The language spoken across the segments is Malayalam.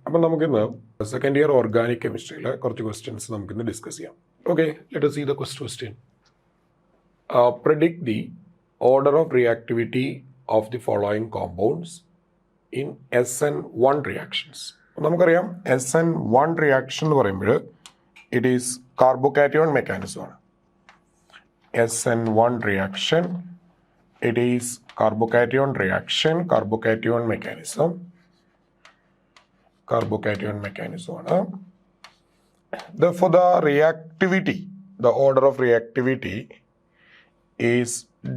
അപ്പം നമുക്കിന്ന് സെക്കൻഡ് ഇയർ ഓർഗാനിക് കെമിസ്ട്രിയിലെ കുറച്ച് ക്വസ്റ്റ്യൻസ് നമുക്കിന്ന് ഡിസ്കസ് ചെയ്യാം. Okay, let us see the first question. Predict the order of reactivity of the following compounds in SN1 reactions. നമുക്കറിയാം SN1 റിയാക്ഷൻ എന്ന് പറയുമ്പോൾ ഇറ്റ് ഈസ് കാർബോകാറ്റയോൺ മെക്കാനിസം ആണ്. SN1 reaction it is carbocation reaction, carbocation mechanism ആണ്. Therefore, the reactivity, the order of reactivity is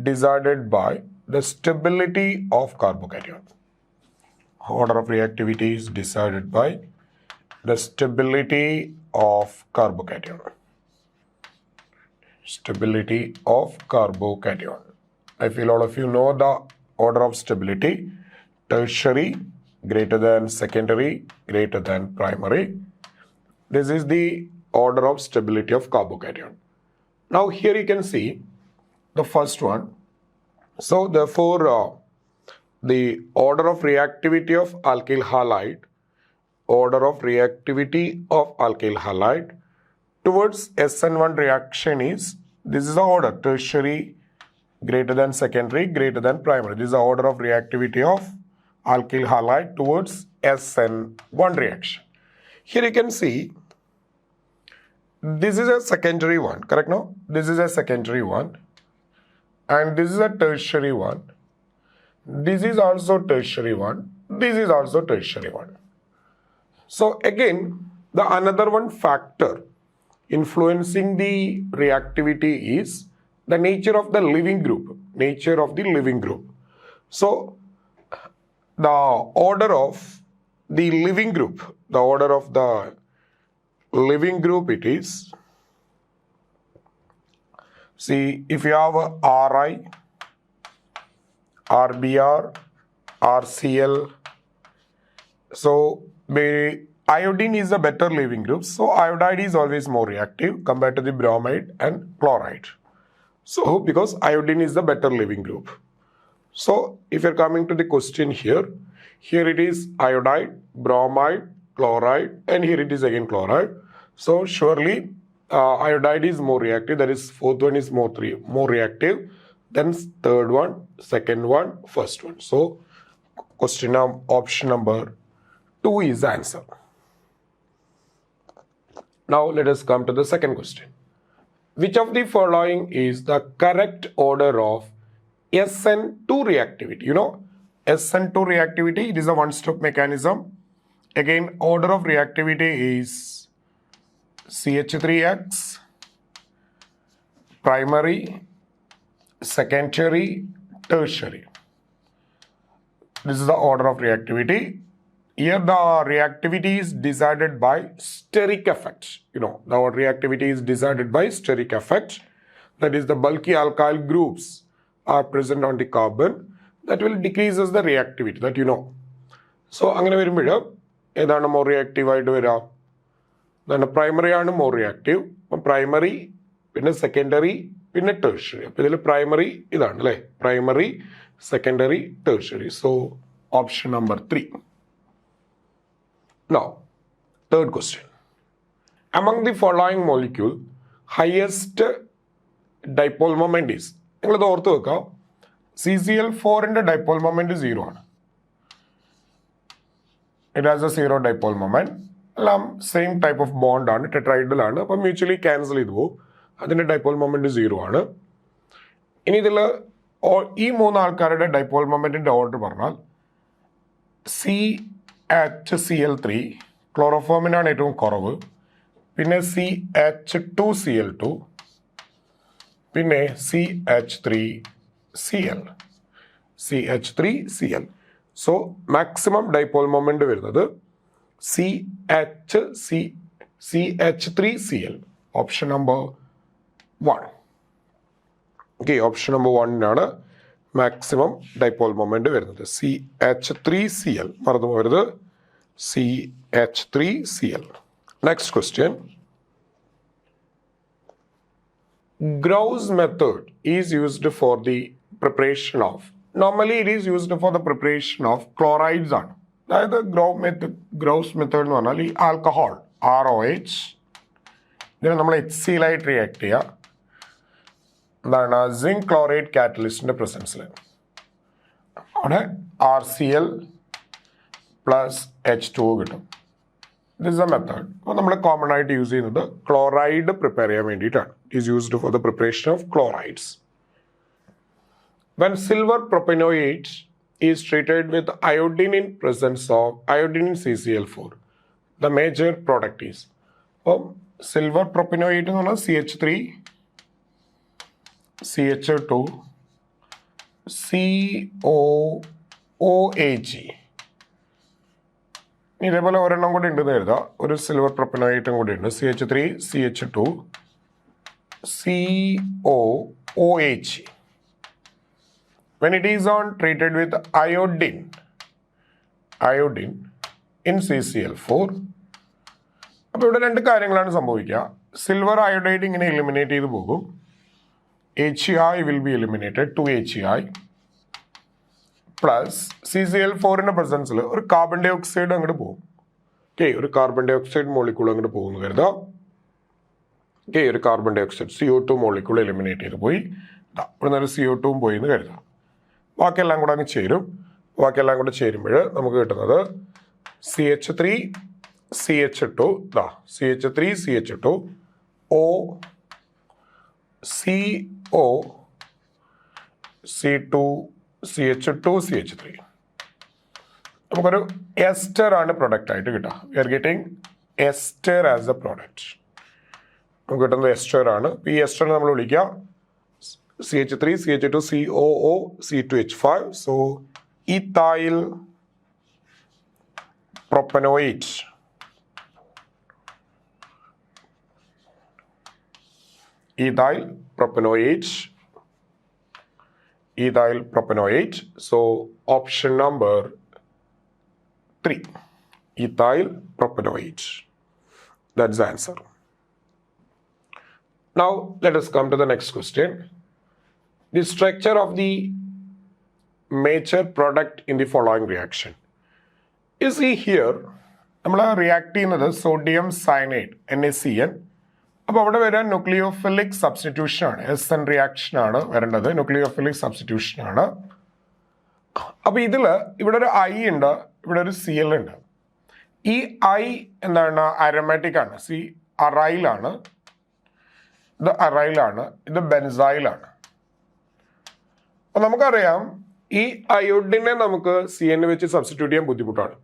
decided by the stability of carbocation. Order of reactivity is decided by the stability of carbocation. Stability of carbocation. I feel all of you know the order of stability. Tertiary greater than secondary greater than primary. This is the order of stability of carbocation. Now here you can see the first one. So therefore the order of reactivity of alkyl halide, towards SN1 reaction is, this is the order, tertiary greater than secondary greater than primary. This is the order of reactivity of alkyl halide towards SN1 reaction. Here you can see this is a secondary one, correct? No, this is a secondary one and this is a tertiary one. This is also tertiary one. This is also tertiary one. So again, the another one factor influencing the reactivity is the nature of the living group. So the order of the living group, it is, see, if you have a Ri, RBr, RCl, so iodine is a better living group, so iodide is always more reactive compared to the bromide and chloride. So because iodine is the better living group. So if you're coming to the question here it is iodide, bromide, chloride, and here it is again chloride. So surely iodide is more reactive, that is fourth one is more reactive, then third one, second one, first one. So question option number 2 is the answer. Now let us come to the second question. Which of the following is the correct order of SN2 reactivity? You know, SN2 reactivity, it is a one-step mechanism. Again, order of reactivity is CH3X, primary, secondary, tertiary. This is the order of reactivity. Here the reactivity is decided by steric effect. You know, the reactivity is decided by steric effect. That is, the bulky alkyl groups are present on the carbon. That will decreases the reactivity, that you know. So അങ്ങനെ വരുമ്പോൾ ഏതാണ് മോർ റിയാക്റ്റീവ് ആയിട്ട് വരിക? എന്താണ്? പ്രൈമറി ആണ് മോർ റിയാക്റ്റീവ്. അപ്പം പ്രൈമറി, പിന്നെ സെക്കൻഡറി, പിന്നെ ടെർഷ്യറി. അപ്പം ഇതിൽ പ്രൈമറി ഇതാണ് അല്ലേ, primary, secondary, tertiary. So option number 3. Now, third question. Among the following molecule, highest dipole moment is? നിങ്ങളിത് ഓർത്ത് വെക്കാം, CCl4ന്റെ dipole moment 0 ആണ്. It has a 0 dipole moment. എല്ലാം സെയിം ടൈപ്പ് ഓഫ് ബോണ്ട് ആണ്, ടെട്രൈഡൽ ആണ്. അപ്പം മ്യൂച്വലി ക്യാൻസൽ ചെയ്ത് പോകും. അതിൻ്റെ ഡൈപോൾ മൊമെന്റ് 0 ആണ്. ഇനി ഇതിൽ ഈ 3 ആൾക്കാരുടെ ഡൈപോൾ മൊമെന്റിന്റെ ഓർഡർ പറഞ്ഞാൽ CHCl3 ക്ലോറോഫോമിനാണ് ഏറ്റവും കുറവ്, പിന്നെ CH2Cl2, പിന്നെ CH3Cl. So maximum dipole moment വരുന്നത് CH3Cl. Option number 1. Okay, option number 1 maximum dipole moment വരുന്നത് CH3Cl. മറന്നു പോകരുത്, CH3Cl. Next question. Grau's method is used for the preparation of, normally it is used for the preparation of chlorides ആണ്. അതായത് ഗ്രൗസ് മെത്തേഡ് എന്ന് പറഞ്ഞാൽ ഈ ആൽക്കഹോൾ ROH ഇതിനെ നമ്മൾ HCl-ആയിട്ട് റിയാക്ട് ചെയ്യുക എന്താണ് സിങ്ക് ക്ലോറൈഡ് കാറ്റലിസ്റ്റിൻ്റെ പ്രസൻസിൽ അവിടെ RCl പ്ലസ് H2O കിട്ടും. This is A method. അപ്പോൾ നമ്മൾ കോമൺ ആയിട്ട് യൂസ് ചെയ്യുന്നത് ക്ലോറൈഡ് പ്രിപ്പയർ ചെയ്യാൻ വേണ്ടിയിട്ടാണ്. It is used for the preparation of chlorides. When silver propanoate is treated with iodine in presence of iodine in CCl4, the major product is silver propanoate എന്ന് പറഞ്ഞാൽ CH3 CH2 COOH. ഇതേപോലെ ഒരെണ്ണം കൂടി ഉണ്ടെന്ന് എഴുതാം. ഒരു സിൽവർ പ്രൊപ്പനോയിറ്റും കൂടി ഉണ്ട്. CH3 CH2 COOH. When it is on treated with iodine in CCl4, അപ്പോൾ ഇവിടെ രണ്ട് കാര്യങ്ങളാണ് സംഭവിക്കുക. സിൽവർ അയോഡൈഡ് ഇങ്ങനെ എലിമിനേറ്റ് ചെയ്ത് പോകും. HEI will be eliminated 2HEI plus CCl4ന്റെ പ്രസൻസിൽ ഒരു കാർബൺ ഡൈ ഓക്സൈഡ് അങ്ങോട്ട് പോകും. ഓക്കെ, ഒരു കാർബൺ ഡൈ ഓക്സൈഡ് മോളിക്കൂൾ അങ്ങോട്ട് പോകുന്നു കരുതാം. ഓക്കെ, ഒരു carbon dioxide CO2 molecule eliminate ചെയ്ത് പോയി. ഇവിടെ നിന്ന് CO2 പോയി എന്ന് കരുതാം. ബാക്കിയെല്ലാം കൂടെ അങ്ങ് ചേരും. ബാക്കിയെല്ലാം കൂടെ ചേരുമ്പോൾ നമുക്ക് കിട്ടുന്നത് CH3 CH2 CH3 CH2 O CO C2 CH2 CH3. നമുക്കൊരു എസ്റ്റർ ആണ് പ്രൊഡക്റ്റ് ആയിട്ട് കിട്ടുക. We are getting ester as a product. നമുക്ക് കിട്ടുന്നത് എസ്റ്റർ ആണ്. ഈ എസ്റ്ററിനെ നമ്മൾ വിളിക്കുക CH3 CH2 COO C2H5. So ethyl propanoate. Ethyl propanoate. So option number 3, ethyl propanoate. That's the answer. Now let us come to the next question. The structure of the major product in the following reaction. You see here, നമ്മൾ റിയാക്ട് ചെയ്യുന്നത് സോഡിയം സയനൈഡ് NaCN. അപ്പോൾ അവിടെ വരാൻ ന്യൂക്ലിയോഫിലിക് സബ്സ്റ്റിറ്റ്യൂഷൻ ആണ്. SN റിയാക്ഷൻ ആണ് വരേണ്ടത്. ന്യൂക്ലിയോഫിലിക് സബ്സ്റ്റിറ്റ്യൂഷൻ ആണ്. അപ്പോൾ ഇവിടെ ഒരു I ഉണ്ട്, ഇവിടെ ഒരു Cl ഉണ്ട്. ഈ I എന്താണ് അരോമാറ്റിക് ആണ്. അറൈലാണ്. ഇത് അറൈലാണ്, ഇത് ബെൻസൈലാണ്. അപ്പോൾ നമുക്കറിയാം ഈ അയോഡിനെ നമുക്ക് CN വെച്ച് സബ്സ്റ്റിറ്റ്യൂട്ട് ചെയ്യാൻ ബുദ്ധിമുട്ടാണ്.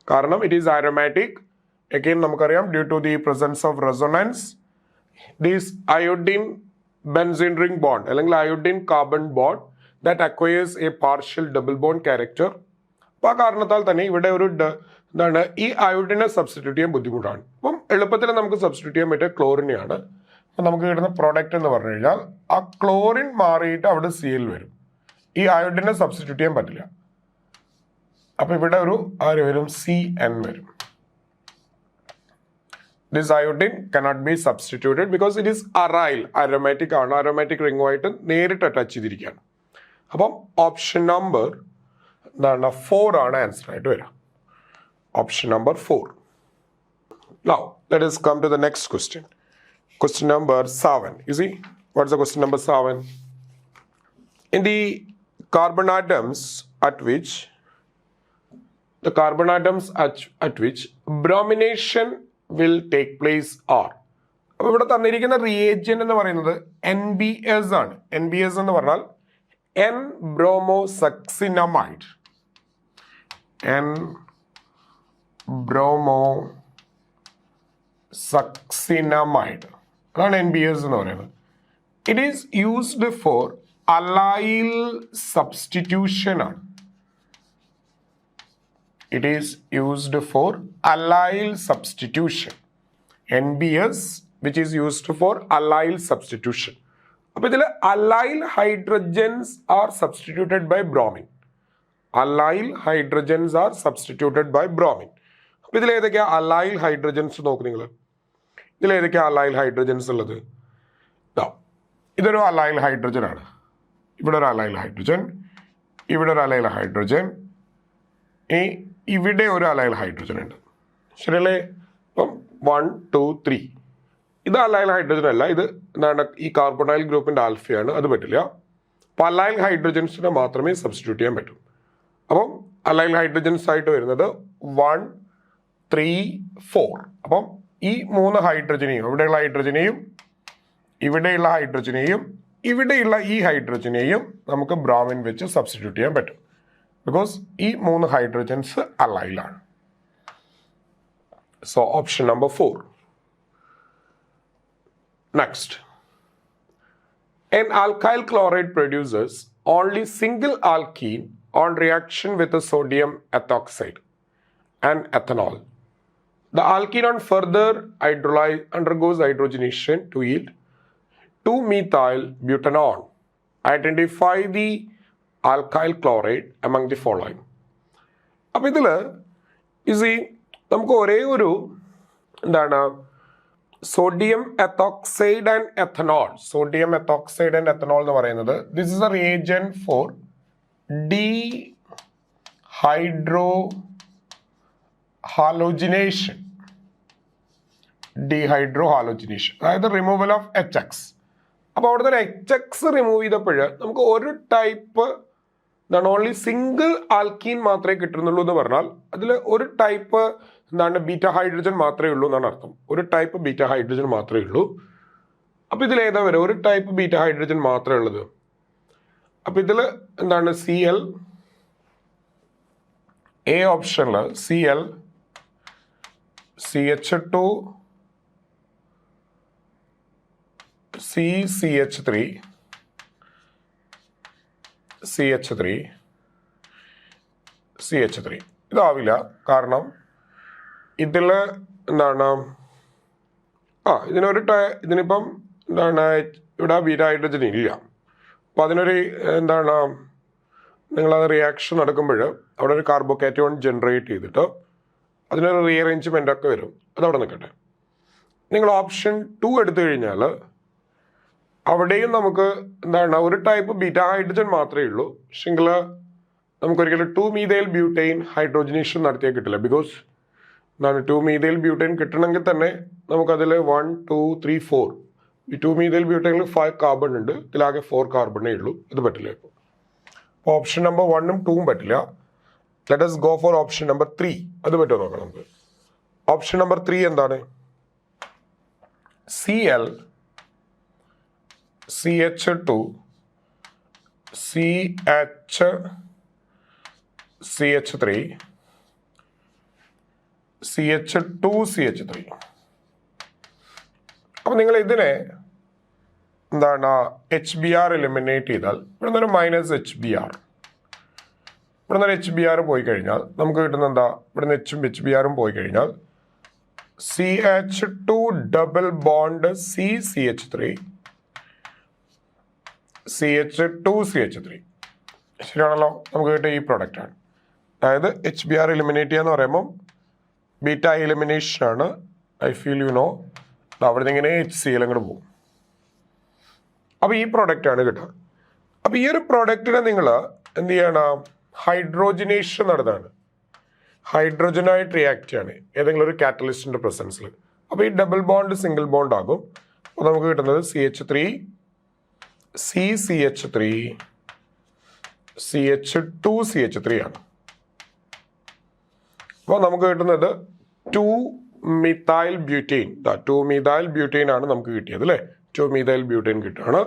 കാരണം ഇറ്റ് ഈസ് അരോമാറ്റിക്. അഗെയിൻ നമുക്കറിയാം due to the presence of resonance this iodine benzene ring bond അല്ലെങ്കിൽ iodine carbon bond that acquires a partial double bond character. അപ്പോൾ ആ കാരണത്താൽ തന്നെ ഇവിടെ ഒരു എന്താണ് ഈ അയോഡിനെ സബ്സ്റ്റിറ്റ്യൂട്ട് ചെയ്യാൻ ബുദ്ധിമുട്ടാണ്. അപ്പം എളുപ്പത്തിൽ നമുക്ക് സബ്സ്റ്റിറ്റ്യൂട്ട് ചെയ്യാൻ പറ്റിയ ക്ലോറിനെയാണ്. അപ്പം നമുക്ക് കിട്ടുന്ന പ്രോഡക്റ്റ് എന്ന് പറഞ്ഞു കഴിഞ്ഞാൽ ആ ക്ലോറിൻ മാറിയിട്ട് അവിടെ Cl വരും. ഈ അയോഡിനെ സബ്സ്റ്റിറ്റ്യൂട്ട് ചെയ്യാൻ പറ്റില്ല. അപ്പം ഇവിടെ ഒരു ആര് വരും? CN വരും. This iodine cannot be substituted because it is aryl. Aromatic ആണ്. അരോമാറ്റിക് റിംഗുമായിട്ട് നേരിട്ട് അറ്റാച്ച് ചെയ്തിരിക്കുകയാണ്. അപ്പം ഓപ്ഷൻ നമ്പർ എന്താണ് 4 ആണ് ആൻസർ ആയിട്ട് വരിക. Option number 4. Now let us come to the next question. Question number 7. You see, what's the question number 7? In the carbon atoms at which bromination will take place are. അപ്പോൾ ഇവിടെ തന്നിരിക്കുന്ന റിയേജന്റ് എന്ന് പറയുന്നത് NBS ആണ്. NBS എന്ന് പറഞ്ഞാൽ N-bromosuccinamide. N-bromosuccinamide. അതാണ് NBS എന്ന് പറയുന്നത്. It is used for allyl substitution ആണ്. It is used for allyl substitution. NBS, which is used for allyl substitution. അപ്പോൾ ഇതിൽ allyl hydrogens are substituted by bromine. Allyl hydrogens are substituted by bromine. അപ്പോൾ ഇതിൽ ഏതൊക്കെയാ allyl hydrogens നോക്ക് നിങ്ങൾ. ഇതിൽ ഏതൊക്കെയാ allyl hydrogens ഉള്ളത്? ഇതൊരു allyl hydrogen ആണ്. ഇവിടെ ഒരു allyl hydrogen, ഇവിടെ ഒരു allyl hydrogen. ഇവിടെ ഒരു അലൈൽ ഹൈഡ്രജൻ ഉണ്ട്, ശരിയല്ലേ? ഇപ്പം 1 2 3 ഇത് അലൈൽ ഹൈഡ്രജൻ അല്ല, ഇത് എന്താണ് ഈ കാർബണൈൽ ഗ്രൂപ്പിന്റെ ആൽഫയാണ്, അത് പറ്റില്ല. അപ്പം അലൈൽ ഹൈഡ്രജൻസിനെ മാത്രമേ സബ്സ്റ്റിറ്റ്യൂട്ട് ചെയ്യാൻ പറ്റൂ. അപ്പം അലൈൽ ഹൈഡ്രജൻസ് ആയിട്ട് വരുന്നത് 1 3 4. അപ്പം ഈ 3 ഹൈഡ്രജനെയും ഇവിടെയുള്ള ഹൈഡ്രജനെയും ഇവിടെയുള്ള ഹൈഡ്രജനെയും ഇവിടെയുള്ള ഈ ഹൈഡ്രജനെയും നമുക്ക് ബ്രോമിൻ വെച്ച് സബ്സ്റ്റിറ്റ്യൂട്ട് ചെയ്യാൻ പറ്റും. ബിക്കോസ് ഈ 3 ഹൈഡ്രജൻസ് അലൈലാണ്. So option number 4. Next, an alkyl chloride produces only single alkene on reaction with the sodium ethoxide and ethanol. The alkene on further hydrolyze undergoes hydrogenation to yield 2-methyl butanol. Identify the alkyl chloride among the following. അപ്പോൾ ഇതിൽ നമുക്ക് ഒരേ ഒരു എന്താണ് sodium ethoxide and ethanol. Sodium ethoxide and ethanol എന്ന് പറയുന്നത് this is a reagent for dehydrohalogenation. അതായത് റിമൂവൽ ഓഫ് HX. അപ്പോൾ അവിടുത്തെ ഒരു HX റിമൂവ് ചെയ്തപ്പോൾ നമുക്ക് ഒരു ടൈപ്പ് എന്താണ് ഓൺലി സിംഗിൾ ആൽക്കീൻ മാത്രമേ കിട്ടുന്നുള്ളൂ എന്ന് പറഞ്ഞാൽ അതിൽ ഒരു ടൈപ്പ് എന്താണ് ബീറ്റ ഹൈഡ്രജൻ മാത്രമേ ഉള്ളൂ എന്നാണ് അർത്ഥം. ഒരു ടൈപ്പ് ബീറ്റ ഹൈഡ്രജൻ മാത്രമേ ഉള്ളൂ. അപ്പോൾ ഇതിൽ ഏതാ വരെ ഒരു ടൈപ്പ് ബീറ്റ ഹൈഡ്രജൻ മാത്രമേ ഉള്ളത്. അപ്പോൾ ഇതിൽ എന്താണ് Cl, എ ഓപ്ഷനിൽ Cl, CH2, CH3, CH3 ഇതാവില്ല. കാരണം ഇതിൽ എന്താണ് ഇതിനിപ്പം എന്താണ് ഇവിടെ ബീറ്റ ഹൈഡ്രജൻ ഇല്ല. അപ്പോൾ അതിനൊരു എന്താണ് നിങ്ങളത് റിയാക്ഷൻ നടക്കുമ്പോൾ അവിടെ ഒരു കാർബോകാറ്റയോൺ ജനറേറ്റ് ചെയ്തിട്ട് അതിനൊരു റീഅറേഞ്ച്മെൻ്റ് ഒക്കെ വരും. അതവിടെ നിൽക്കട്ടെ. നിങ്ങൾ ഓപ്ഷൻ 2 എടുത്തു കഴിഞ്ഞാൽ അവിടെയും നമുക്ക് എന്താണ് ഒരു ടൈപ്പ് ബീറ്റ ഹൈഡ്രജൻ മാത്രമേ ഉള്ളൂ. പക്ഷെങ്കിൽ നമുക്കൊരിക്കലും 2-methyl butane ഹൈഡ്രോജനേഷൻ നടത്തിയാൽ കിട്ടില്ല. ബിക്കോസ് എന്താണ് 2-methyl butane കിട്ടണമെങ്കിൽ തന്നെ നമുക്കതിൽ 1 2 3 4 ഈ 2-methyl butaneൽ 5 കാർബൺ ഉണ്ട്, ഇതിലാകെ 4 കാർബണേ ഉള്ളൂ. ഇത് പറ്റില്ല. ഇപ്പോൾ ഓപ്ഷൻ നമ്പർ 1ഉം 2ഉം പറ്റില്ല. Let us go for option number 3. അത് പറ്റുമോ നോക്കാം നമുക്ക്. ഓപ്ഷൻ നമ്പർ 3 എന്താണ്? Cl, CH2, CH3, CH2, CH3. അപ്പം നിങ്ങൾ ഇതിനെ എന്താണ് HBr എലിമിനേറ്റ് ചെയ്താൽ ഇവിടെ നിന്നൊരു -HBr, ഇവിടെ നിന്ന് HBr പോയി കഴിഞ്ഞാൽ നമുക്ക് കിട്ടുന്ന എന്താ? ഇവിടെ നിന്ന് Hും HBrഉം പോയി കഴിഞ്ഞാൽ CH2 double bond CH3, CH2, CH3. ശരിയാണല്ലോ? നമുക്ക് കിട്ടിയ ഈ പ്രൊഡക്റ്റാണ്. അതായത് HBr എലിമിനേറ്റ് ചെയ്യാന്ന് പറയുമ്പം ബീറ്റ എലിമിനേഷൻ ആണ്. I feel you know. അവിടെ നിന്ന് ഇങ്ങനെ HCl അങ്ങോട്ട് പോകും. അപ്പോൾ ഈ പ്രൊഡക്റ്റാണ് കിട്ടുക. അപ്പോൾ ഈ ഒരു പ്രൊഡക്റ്റിനെ നിങ്ങൾ എന്ത് ചെയ്യണം? ഹൈഡ്രോജനേഷൻ നടത്താണ്. ഹൈഡ്രോജനായിട്ട് റിയാക്ട് ചെയ്യാണ് ഏതെങ്കിലും ഒരു കാറ്റലിസ്റ്റിൻ്റെ പ്രസൻസിൽ. അപ്പോൾ ഈ ഡബിൾ ബോണ്ട് സിംഗിൾ ബോണ്ട് ആകും. അപ്പോൾ നമുക്ക് കിട്ടുന്നത് CH3, CH3, CH2, CH3 ആണ്. അപ്പോൾ നമുക്ക് കിട്ടുന്നത് 2-methyl butane. 2-methyl butane ആണ് നമുക്ക് കിട്ടിയത് അല്ലേ? 2-methyl butane കിട്ടുകയാണ്.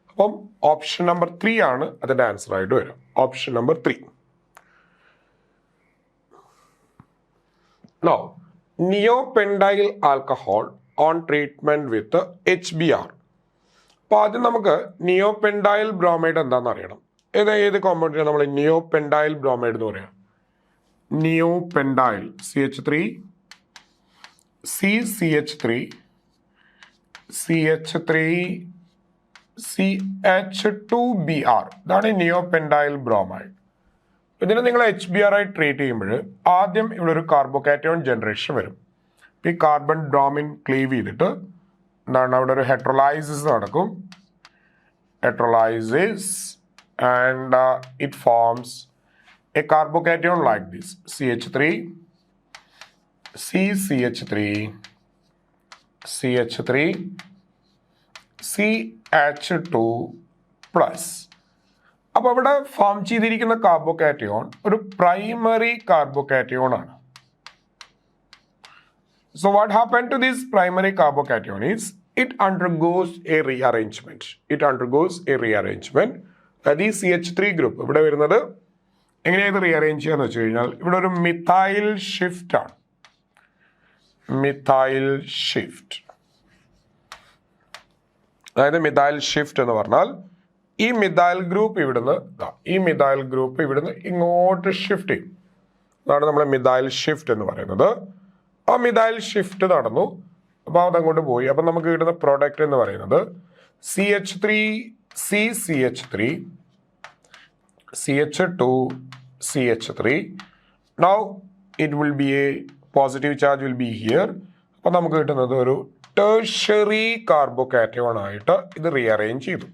അപ്പം ഓപ്ഷൻ നമ്പർ 3 ആണ് അതിൻ്റെ ആൻസർ ആയിട്ട് വരും. Option number 3. Now, neopentyl alcohol on treatment with HBr. അപ്പോൾ ആദ്യം നമുക്ക് നിയോപെൻഡൈൽ ബ്രോമൈഡ് എന്താണെന്ന് അറിയണം. ഏത് കോമ്പൗണ്ടിനാണ് നമ്മൾ നിയോപെൻഡൈൽ ബ്രോമൈഡ് എന്ന് പറയാം? നിയോപെൻഡൈൽ CH3, CH3, CH3, CH2Br. ഇതാണ് നിയോപെൻഡൈൽ ബ്രോമൈഡ്. ഇതിനെ നിങ്ങൾ HBr ആയി ട്രീറ്റ് ചെയ്യുമ്പോൾ ആദ്യം ഇവിടെ ഒരു കാർബോകാറ്റയോൺ ജനറേഷൻ വരും. ഈ കാർബൺ ബ്രോമിൻ ക്ലീവ് ചെയ്തിട്ട് എന്താണ് അവിടെ ഒരു ഹെട്രോലൈസിസ് നടക്കും. Heterolysis and it forms a carbocation like this, CH3, CCH3, CH3, CH2 plus. അപ്പോൾ ഇവിടെ ഫോം ചെയ്തിരിക്കുന്ന കാർബോകാറ്റയോൺ ഒരു പ്രൈമറി കാർബോകാറ്റയോൺ ആണ്. So what happened to this primary carbocation is it undergoes a rearrangement. അതായത് ഈ CH3 ഗ്രൂപ്പ് ഇവിടെ വരുന്നത് എങ്ങനെയാണ് ഇത് റീഅറേഞ്ച് ചെയ്യാന്ന് വെച്ച് കഴിഞ്ഞാൽ ഇവിടെ ഒരു മിഥൈൽ ഷിഫ്റ്റ് ആണ്. അതായത് മിഥൈൽ ഷിഫ്റ്റ് എന്ന് പറഞ്ഞാൽ ഈ മിഥൈൽ ഗ്രൂപ്പ് ഇവിടുന്ന് ഇങ്ങോട്ട് ഷിഫ്റ്റ് ചെയ്യും. അതാണ് നമ്മൾ മിഥൈൽ ഷിഫ്റ്റ് എന്ന് പറയുന്നത്. ആ മിഥൈൽ ഷിഫ്റ്റ് നടന്നു, അപ്പോൾ അതങ്ങോട്ട് പോയി. അപ്പം നമുക്ക് കിട്ടുന്ന പ്രോഡക്റ്റ് എന്ന് പറയുന്നത് CH3 CCH3 CH2 CH3. Now it will be a positive charge will be here. അപ്പോൾ നമുക്ക് കിട്ടുന്നത് ഒരു ടെർഷ്യറി കാർബോകാറ്റയോൺ ആയിട്ട് ഇത് റീഅറേഞ്ച് ചെയ്തു.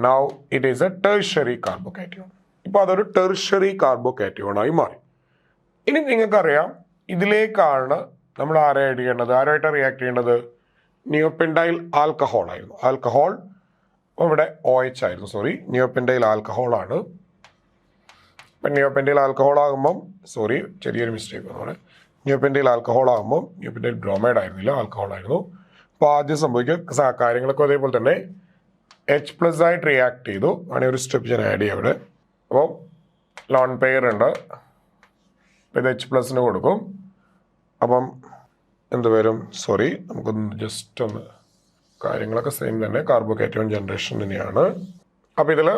Now it is a tertiary carbocation. ഇപ്പോൾ അതൊരു ടെർഷ്യറി കാർബോകാറ്റയോൺ ആയി മാറി. ഇനി നിങ്ങൾക്കറിയാം ഇതിലേക്കാണ് നമ്മൾ ആരായിട്ട് റിയാക്ട് ചെയ്യേണ്ടത്? നിയോപെൻഡൈൽ ആൽക്കഹോൾ ആയിരുന്നു. ആൽക്കഹോൾ ഇവിടെ OH ആയിരുന്നു, നിയോപെൻഡൈൽ ആൽക്കഹോൾ ആണ്. ഇപ്പം നിയോപെൻഡൈൽ ആൽക്കഹോൾ ആകുമ്പം ചെറിയൊരു മിസ്റ്റേക്ക് വന്നു. നിയോപെൻഡൈൽ ആൽക്കഹോൾ ആകുമ്പം നിയോപെൻഡൈൽ ബ്രോമൈഡ് ആയിരുന്നില്ല, ആൽക്കഹോൾ ആയിരുന്നു. അപ്പോൾ ആദ്യം സംഭവിക്കുക കാര്യങ്ങളൊക്കെ അതേപോലെ തന്നെ H+ ആയിട്ട് റിയാക്ട് ചെയ്തു. ആണെങ്കിൽ ഒരു സ്റ്റെപ്പ് ഞാൻ ആഡ് ചെയ്യാം ഇവിടെ. അപ്പോൾ ലോൺ പെയർ ഉണ്ട്, ഇത് H+ കൊടുക്കും. അപ്പം എന്ത് വരും? നമുക്കൊന്ന് ജസ്റ്റ് ഒന്ന് കാര്യങ്ങളൊക്കെ സെയിം തന്നെ, കാർബോകാറ്റയോൺ ജനറേഷൻ തന്നെയാണ്. അപ്പം ഇതിൽ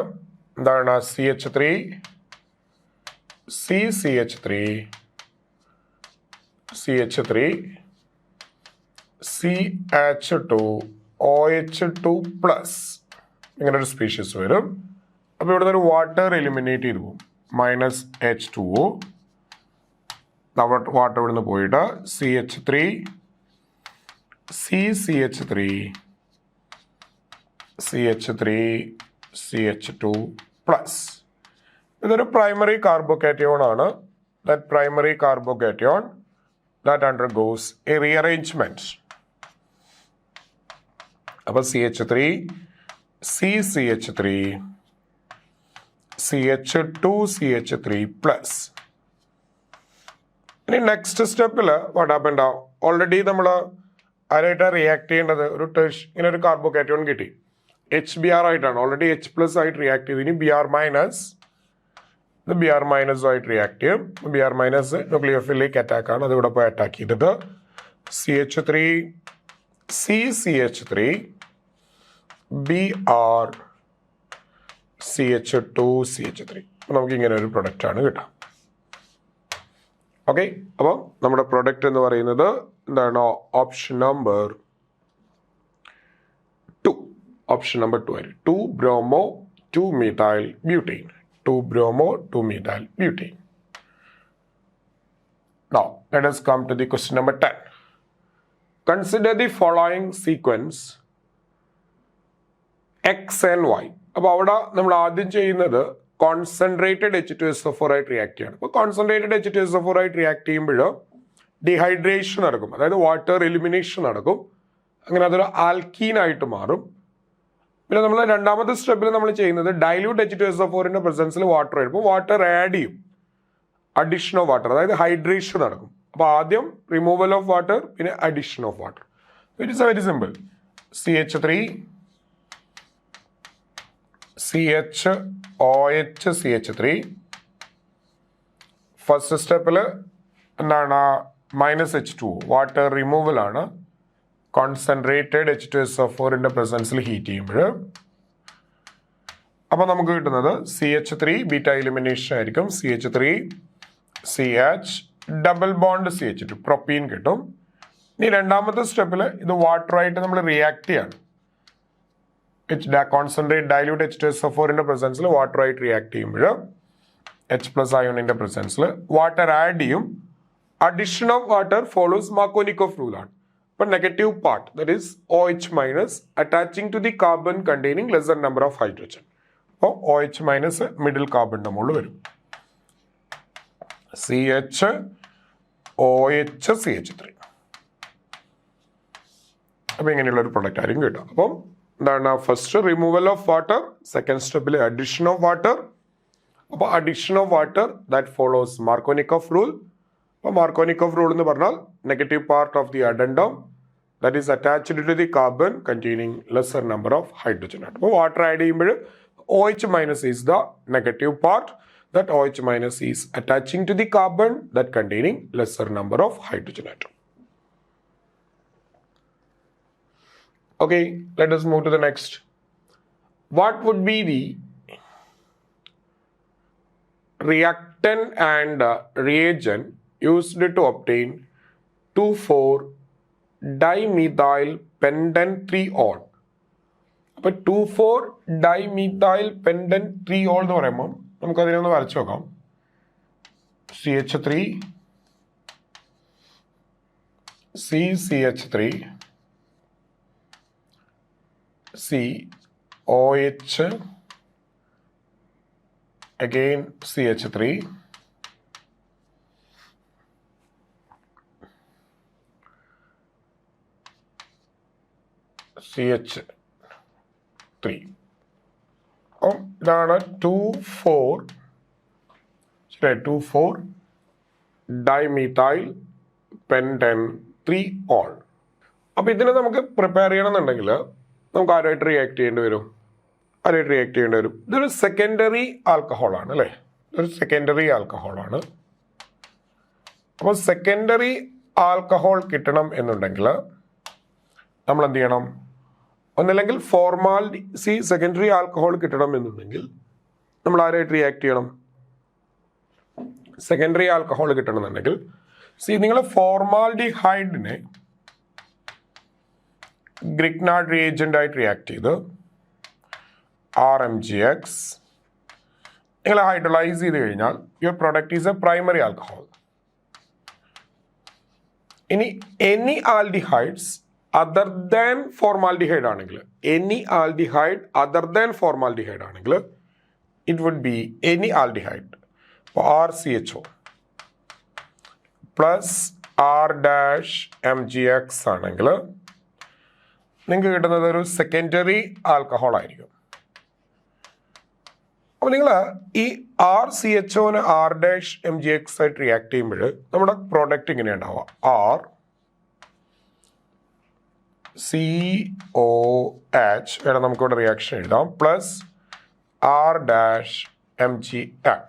എന്താണ് CH3 CCH3 CH3 CH2 OH2 plus ഇങ്ങനെ ഒരു സ്പീഷീസ് വരും. അപ്പോൾ ഇവിടെ ഒരു വാട്ടർ എലിമിനേറ്റ് ചെയ്തു പോകും, -H2O. വാട്ടർ ഇവിടെ നിന്ന് പോയിട്ട് CH3 CCH3 CH3 CH2 plus. ഇതൊരു പ്രൈമറി കാർബോകാറ്റയോൺ ആണ്. That primary carbocation that undergoes a rearrangement. അപ്പോൾ CH3 CCH3 CH2 CH3 plus. ഇനി നെക്സ്റ്റ് സ്റ്റെപ്പിൽ വാട്ട് ഹാപ്പൻഡ്? ഓൾറെഡി നമ്മൾ ആരായിട്ട് റിയാക്ട് ചെയ്യേണ്ടത് ഇങ്ങനെ ഒരു കാർബോകാറ്റയോൺ കിട്ടി, HBr ആയിട്ടാണ്. ഓൾറെഡി H+ ആയിട്ട് റിയാക്ട് ചെയ്തു. ഇനി Br- ഇത് Br- ആയിട്ട് റിയാക്ട് ചെയ്യും. Br- ന്യൂക്ലിയോഫിലിക് അറ്റാക്ക് ആണ്, അത് ഇവിടെ പോയി അറ്റാക്ക് ചെയ്തത്. CH3 CCH3 Br CH2 CH3. നമുക്ക് ഇങ്ങനെ ഒരു പ്രൊഡക്റ്റ് ആണ് കിട്ടുക. ഓക്കെ, അപ്പോൾ നമ്മുടെ പ്രൊഡക്റ്റ് എന്ന് പറയുന്നത് എന്താണ്? ഓപ്ഷൻ നമ്പർ 2 ആയിരിക്കും. 2-bromo 2-methyl butane. 2-bromo 2-methyl butane. Now let us come to the question number 10. Consider the following sequence X and Y. അപ്പോൾ അവിടെ നമ്മൾ ആദ്യം ചെയ്യുന്നത് കോൺസെൻട്രേറ്റഡ് H2SO4 ആയിട്ട് റിയാക്ട് ചെയ്യണം. അപ്പോൾ കോൺസെൻട്രേറ്റഡ് H2SO4 ആയിട്ട് റിയാക്ട് ചെയ്യുമ്പോൾ ഡിഹൈഡ്രേഷൻ നടക്കും, അതായത് വാട്ടർ എലിമിനേഷൻ നടക്കും. അങ്ങനെ അതൊരു ആൽക്കീനായിട്ട് മാറും. പിന്നെ നമ്മൾ രണ്ടാമത്തെ സ്റ്റെപ്പിൽ നമ്മൾ ചെയ്യുന്നത് ഡൈല്യൂട്ട് H2SO4ന്റെ പ്രസൻസിൽ വാട്ടർ ആയിരിക്കും. വാട്ടർ ആഡ് ചെയ്യും, അഡീഷൻ ഓഫ് വാട്ടർ, അതായത് ഹൈഡ്രേഷൻ നടക്കും. അപ്പോൾ ആദ്യം റിമൂവൽ ഓഫ് വാട്ടർ, പിന്നെ addition of water. It is very simple. CH3 CHOH CH3. First സ്റ്റെപ്പിൽ എന്താണ്? -H2O, വാട്ടർ റിമൂവൽ ആണ്. കോൺസെൻട്രേറ്റഡ് H2SO4ന്റെ പ്രസൻസിൽ ഹീറ്റ് ചെയ്യുമ്പോൾ അപ്പോൾ നമുക്ക് കിട്ടുന്നത് CH3 ബീറ്റ എലിമിനേഷൻ ആയിരിക്കും. CH3 CH double bond CH2 propene കിട്ടും. ഇനി രണ്ടാമത്തെ സ്റ്റെപ്പിൽ ഇത് വാട്ടറായിട്ട് നമ്മൾ റിയാക്ട് ചെയ്യാണ്. കോൺസെൻട്രേറ്റ് ഡൈല്യൂട്ട് H2SO4ന്റെ പ്രസൻസിൽ വാട്ടറായിട്ട് റിയാക്ട് ചെയ്യുമ്പോൾ H+ അയോണിന്റെ പ്രസൻസിൽ വാട്ടർ ആഡ് ചെയ്യും. Addition of water follows Markovnikov rule ആണ്. But negative part, that is OH- attaching to the carbon containing lesser number of hydrogen. അപ്പോൾ OH മൈനസ് മിഡിൽ കാർബണിൻ്റെ മുകളിൽ വരും. CH OH CH3. അപ്പോൾ ഇങ്ങനെയുള്ള ഒരു പ്രൊഡക്റ്റ് ആയിരിക്കും കിട്ടുക. അപ്പം എന്താണ് first removal of water, second സ്റ്റെപ്പിൽ അഡീഷൻ ഓഫ് വാട്ടർ. അപ്പോൾ addition of water that follows Markovnikov rule. അപ്പോൾ മാർക്കോനിക്കോഫ് റൂൾ എന്ന് പറഞ്ഞാൽ negative part of the addendum that is attached to the carbon containing lesser number of hydrogen atom. അപ്പോൾ വാട്ടർ ആഡ് ചെയ്യുമ്പോൾ OH minus is the negative part. That OH minus is attaching to the carbon that containing lesser number of hydrogen atom. Okay, let us move to the next. What would be the reactant and reagent used to obtain 2,4-dimethyl pentane 3-ol? അപ്പോൾ 2,4-dimethyl pentane 3-ol എന്ന് പറയുമ്പോൾ നമുക്കതിനെ ഒന്ന് വരച്ചു നോക്കാം. CH3 CCH3 COH again CH3 CH3. ഇതാണ് 2,4-dimethyl pentane 3-ol. അപ്പോൾ ഇതിനെ നമുക്ക് പ്രിപ്പയർ ചെയ്യണമെന്നുണ്ടെങ്കിൽ നമുക്ക് ആരായിട്ട് റിയാക്ട് ചെയ്യേണ്ടി വരും? ഇതൊരു സെക്കൻഡറി ആൽക്കഹോളാണ് അല്ലേ? ഇതൊരു സെക്കൻഡറി ആൽക്കഹോളാണ്. അപ്പോൾ സെക്കൻഡറി ആൽക്കഹോൾ കിട്ടണം എന്നുണ്ടെങ്കിൽ നമ്മൾ എന്ത് ചെയ്യണം? ഒന്നല്ലെങ്കിൽ ഫോർമാലിറ്റി സെക്കൻഡറി ആൽക്കഹോൾ കിട്ടണം എന്നുണ്ടെങ്കിൽ നമ്മൾ ആരായിട്ട് റിയാക്ട് ചെയ്യണം? സെക്കൻഡറി ആൽക്കഹോൾ കിട്ടണമെന്നുണ്ടെങ്കിൽ നിങ്ങൾ ഫോർമാൽഡിഹൈഡിനെ ഗ്രിഗ്നാർഡ് റിയേജന്റ് ആയിട്ട് റിയാക്ട് ചെയ്ത് RMgX നിങ്ങൾ ഹൈഡ്രലൈസ് ചെയ്ത് കഴിഞ്ഞാൽ your product is a primary alcohol. ഇനി any aldehydes other than formaldehyde ആണെങ്കിൽ, it would be any aldehyde. അപ്പോൾ RCHO പ്ലസ് R-MgX ആണെങ്കിൽ നിങ്ങൾക്ക് കിട്ടുന്നത് ഒരു സെക്കൻഡറി ആൽക്കഹോൾ ആയിരിക്കും. അപ്പോൾ നിങ്ങൾ ഈ RCHOന് R-MgX ആയിട്ട് റിയാക്ട് ചെയ്യുമ്പോൾ നമ്മുടെ പ്രോഡക്റ്റ് ഇങ്ങനെ ഉണ്ടാവുക. RCOH വേണം നമുക്കിവിടെ റിയാക്ഷൻ എഴുതാം പ്ലസ് R-MgX.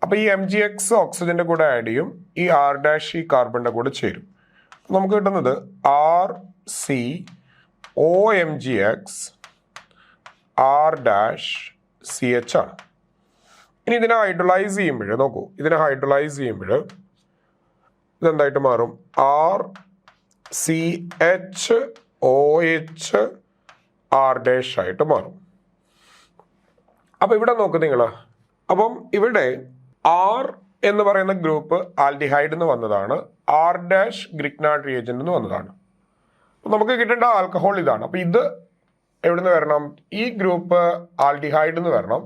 അപ്പോൾ ഈ MgX ഓക്സിജന്റെ കൂടെ ആഡ് ചെയ്യും, ഈ R- ഈ കാർബണിന്റെ കൂടെ ചേരും. നമുക്ക് കിട്ടുന്നത് RCOMgX R-CH ആണ്. ഇനി ഇതിനെ ഹൈഡ്രലൈസ് ചെയ്യുമ്പോൾ നോക്കൂ, ഇതെന്തായിട്ട് മാറും? RCHOH R- ആയിട്ട് മാറും. അപ്പം ഇവിടെ നോക്ക് നിങ്ങൾ, അപ്പം ഇവിടെ R എന്ന് പറയുന്ന ഗ്രൂപ്പ് ആൽഡിഹൈഡ് എന്ന് വന്നതാണ്, R- ഗ്രിഗ്നാർഡ് റിയേജന്റ് എന്ന് വന്നതാണ്. അപ്പം നമുക്ക് കിട്ടേണ്ട ആൽക്കഹോൾ ഇതാണ്. അപ്പം ഇത് എവിടെ നിന്ന് വരണം? ഈ ഗ്രൂപ്പ് ആൽഡിഹൈഡ് എന്ന് വരണം.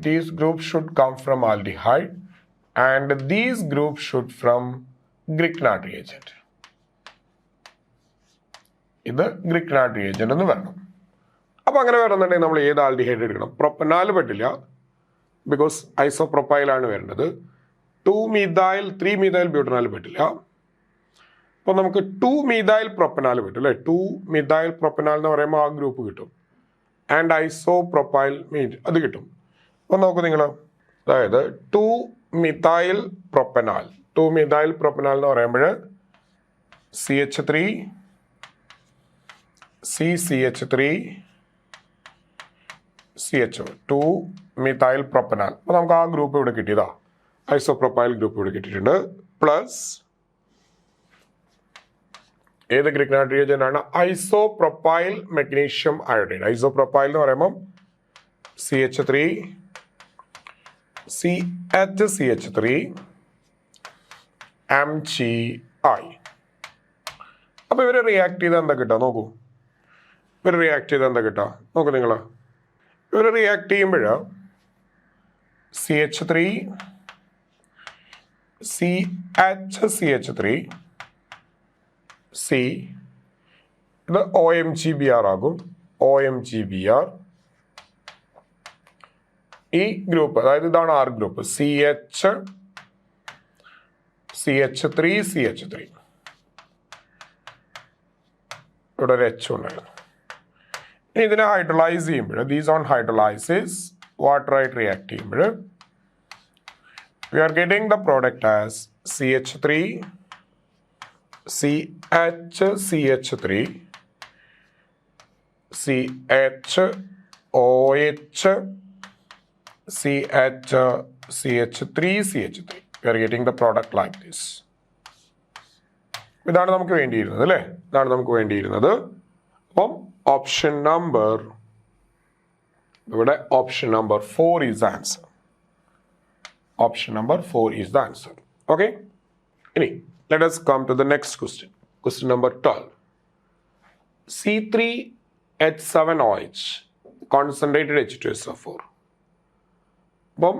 These group should come from aldehyde and these group should from Grignard reagent. ഇത് ഗ്രിഗ്നാർഡ് റിയേജന്റ് എന്ന് വരണം. അപ്പം അങ്ങനെ വരണമെന്നുണ്ടെങ്കിൽ നമ്മൾ ഏത് ആൽഡിഹൈഡ് എടുക്കണം? പ്രൊപ്പനാൽ പറ്റില്ല, ബിക്കോസ് ഐസോപ്രൊപ്പൈലാണ് വരേണ്ടത്. 2-methyl 3-methyl ബ്യൂട്ടനാൽ പറ്റില്ല. അപ്പോൾ നമുക്ക് 2-methyl പ്രൊപ്പനാൽ പറ്റും അല്ലേ? 2-methyl പ്രൊപ്പനാൽ എന്ന് പറയുമ്പോൾ ആ ഗ്രൂപ്പ് കിട്ടും. ആൻഡ് ഐസോപ്രൊപ്പൈൽ അത് കിട്ടും. അപ്പോൾ നോക്കൂ നിങ്ങൾ, അതായത് 2-methyl പ്രൊപ്പനാൽ എന്ന് പറയുമ്പോൾ CH3 CCH3 CHO 2-methyl പ്രൊപ്പനാൽ. അപ്പോൾ നമുക്ക് ആ ഗ്രൂപ്പ് ഇവിടെ കിട്ടിയതാ, ഐസോപ്രൊപ്പൈൽ ഗ്രൂപ്പ് ഇവിടെ കിട്ടിയിട്ടുണ്ട്. പ്ലസ് ഏത് ഗ്രിഗ്നാർഡ് റിയേജന്റ് ആണ്? Isopropyl magnesium iodide. ഐസോപ്രൊപ്പൈൽ എന്ന് പറയുമ്പോൾ CH3 CHCH3 MgI. അപ്പോൾ ഇവർ റിയാക്ട് ചെയ്താൽ എന്താ കിട്ടുക? നോക്കൂ, നോക്കൂ നിങ്ങൾ, ഇവർ റിയാക്ട് ചെയ്യുമ്പോൾ CH3 CH3 C ഇത് OMGBr ആകും. OMGBr ഈ ഗ്രൂപ്പ്, അതായത് ഇതാണ് R ഗ്രൂപ്പ്, CH3 ഇവിടെ ഒരു H ഉണ്ടായിരുന്നു. ഇനി ഇതിനെ ഹൈഡ്രലൈസ് ചെയ്യുമ്പോൾ, ദീസ് ഓൺ ഹൈഡ്രലൈസിസ് വാട്ടറായിട്ട് റിയാക്ട് ചെയ്യുമ്പോൾ we are getting the product as CH3 CH3 CHOH CH3 we are getting the product like this. ഇതാണ് നമുക്ക് വേണ്ടിയിരുന്നത് അല്ലേ? ഇതാണ് നമുക്ക് വേണ്ടിയിരുന്നത്. അപ്പം ഓപ്ഷൻ നമ്പർ ഇവിടെ option number 4 is the answer. Option number 4 is the answer. Okay? Any, let us come to the next question. Question number 12. C3H7OH concentrated H2SO4. അപ്പം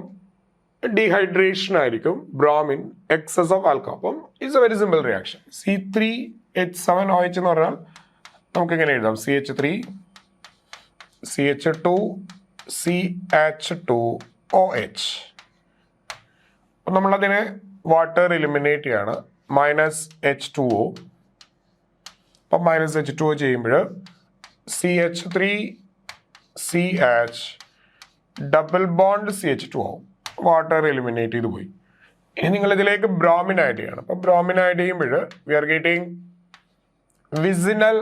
ഡീഹൈഡ്രേഷൻ ആയിരിക്കും, bromine excess of alcohol. It's a very simple reaction. C3H7OH എന്ന് പറഞ്ഞാൽ നമുക്ക് എങ്ങനെ എഴുതാം? CH3 CH2 CH2OH. അപ്പം നമ്മളതിനെ വാട്ടർ എലിമിനേറ്റ് ചെയ്യാണ്, -H2O. അപ്പം -H2O ചെയ്യുമ്പോൾ CH3 CH double bond CH2 ആവും. വാട്ടർ എലിമിനേറ്റ് ചെയ്ത് പോയി. ഇനി നിങ്ങൾ ഇതിലേക്ക് ബ്രോമിൻ ആഡ് ചെയ്യണം. അപ്പം ബ്രോമിൻ ആഡ് ചെയ്യുമ്പോൾ വി ആർ ഗെറ്റിംഗ് വിസിനൽ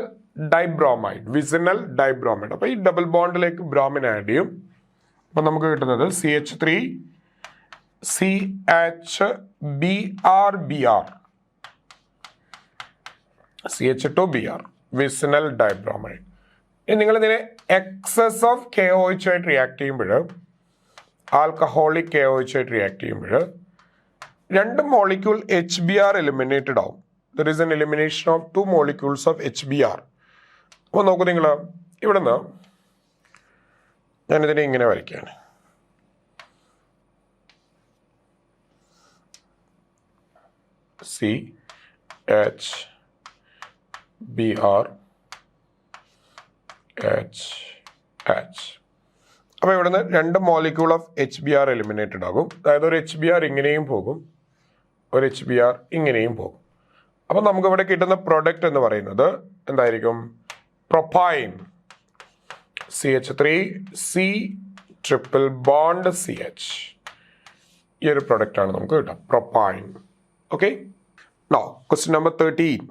ഡൈബ്രോമൈഡ്. അപ്പം ഈ ഡബിൾ ബോണ്ടിലേക്ക് ബ്രോമിൻ ആഡ് ചെയ്യും. അപ്പം നമുക്ക് കിട്ടുന്നത് CH3 CH2Br CH2Br vicinal dibromide. ഇനി നിങ്ങളിതിനെ എക്സസ് ഓഫ് KOH ആയിട്ട് റിയാക്ട് ചെയ്യുമ്പോൾ, ആൽക്കഹോളിക് KOH ആയിട്ട് റിയാക്ട് ചെയ്യുമ്പോൾ രണ്ട് മോളിക്യൂൾ HBr എലിമിനേറ്റഡ് ആവും. There is an elimination of 2 molecules of HBr. അപ്പോൾ നോക്കൂ നിങ്ങൾ, ഇവിടുന്ന് ഞാനിതിനെ ഇങ്ങനെ വരയ്ക്കുകയാണ്. CHBr H. അപ്പോൾ ഇവിടുന്ന് 2 molecule ഓഫ് HBr എലിമിനേറ്റഡ് ആകും. അതായത് ഒരു HBr ഇങ്ങനെയും പോകും, ഒരു HBr ഇങ്ങനെയും പോകും. അപ്പം നമുക്ക് ഇവിടെ കിട്ടുന്ന പ്രൊഡക്റ്റ് എന്ന് പറയുന്നത് എന്തായിരിക്കും? Propyne CH3 C triple bond CH. ഈ ഒരു പ്രൊഡക്റ്റ് ആണ് നമുക്ക് കിട്ടുക, propyne. Okay. Now question number 13.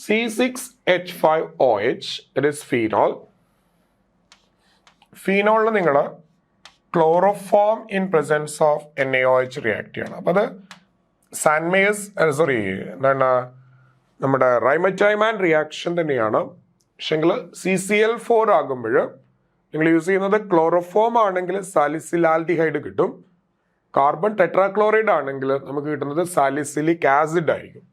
C6H5OH, it is phenol. ഫീനോളിന് നിങ്ങൾ chloroform in presence of NaOH react ചെയ്യണം. അപ്പോൾ അത് എന്താണ് നമ്മുടെ റൈമറ്റൈമാൻ റിയാക്ഷൻ തന്നെയാണ്. പക്ഷെങ്കിൽ CCl4 ആകുമ്പോൾ നിങ്ങൾ യൂസ് ചെയ്യുന്നത് ക്ലോറോഫോം ആണെങ്കിൽ സാലിസിലാൽഡിഹൈഡ് കിട്ടും. കാർബൺ ടെട്രാക്ലോറൈഡ് ആണെങ്കിൽ നമുക്ക് കിട്ടുന്നത് സാലിസിലിക് ആസിഡ് ആയിരിക്കും.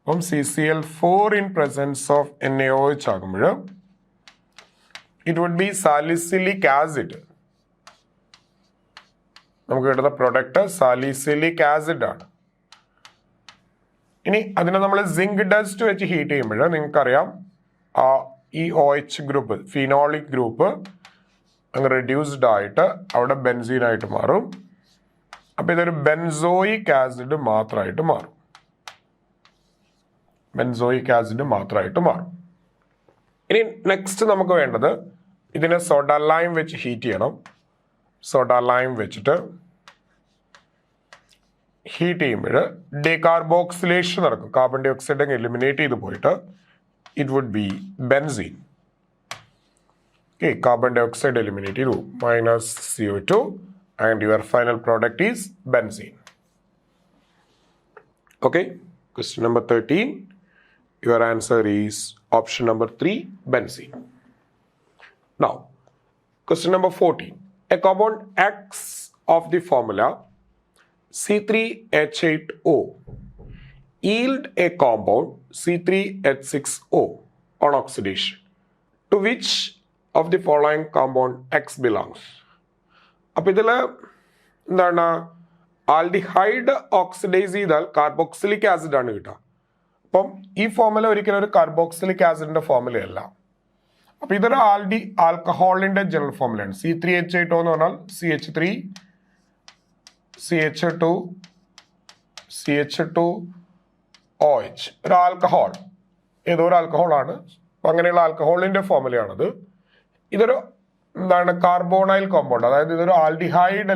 അപ്പം CCl4 in presence of NaOH ആകുമ്പോൾ it would be salicylic acid. നമുക്ക് കിട്ടുന്ന പ്രൊഡക്റ്റ് സാലിസിലിക് ആസിഡ് ആണ്. ഇനി അതിനെ നമ്മൾ സിങ്ക് ഡസ്റ്റ് വെച്ച് ഹീറ്റ് ചെയ്യുമ്പോൾ നിങ്ങൾക്കറിയാം ഈ OH ഗ്രൂപ്പ്, ഫിനോളിക് ഗ്രൂപ്പ് അങ്ങ് റെഡ്യൂസ്ഡ് ആയിട്ട് അവിടെ ബെൻസീനായിട്ട് മാറും. അപ്പോൾ ഇതൊരു ബെൻസോയിക് ആസിഡ് മാത്രമായിട്ട് മാറും. ഇനി നെക്സ്റ്റ് നമുക്ക് വേണ്ടത് ഇതിനെ സോഡ ലൈം വെച്ച് ഹീറ്റ് ചെയ്യണം. സോഡ ലൈം വെച്ചിട്ട് ഹീറ്റ് ചെയ്യുമ്പോൾ ഡീകാർബോക്സിലേഷൻ നടക്കും. കാർബൺ ഡൈ ഓക്സൈഡ് അങ്ങ് എലിമിനേറ്റ് ചെയ്ത് പോയിട്ട് it would be benzene. Carbon dioxide eliminate ചെയ്തു, -CO2, and your final product is benzene. Okay, question number 13. Your answer is option number 3, benzene. Now, question number 14. A compound X of the formula C3H8O yield a compound C3H6O on oxidation, to which of the following compound X belongs. അപ്പോൾ ഇതിൽ എന്താണ് ആൽഡിഹൈഡ് ഓക്സിഡൈസ് ചെയ്താൽ കാർബോക്സിലിക് ആസിഡ് ആണ് കിട്ടുക. അപ്പം ഈ ഫോർമുല ഒരിക്കലും ഒരു കാർബോക്സിലിക് ആസിഡിന്റെ ഫോർമുലയല്ല. അപ്പം ഇതൊരു ആൽക്കഹോളിന്റെ ജനറൽ ഫോർമുലയാണ്. C3H8O എന്ന് പറഞ്ഞാൽ CH3 CH2 CH2OH, ഒരു ആൽക്കഹോൾ, ഏതോ ഒരു ആൽക്കഹോളാണ്. അപ്പം അങ്ങനെയുള്ള ആൽക്കഹോളിന്റെ ഫോർമുലയാണത്. ഇതൊരു എന്താണ് കാർബോണൈൽ കോമ്പൗണ്ട്, അതായത് ഇതൊരു ആൽഡിഹൈഡ്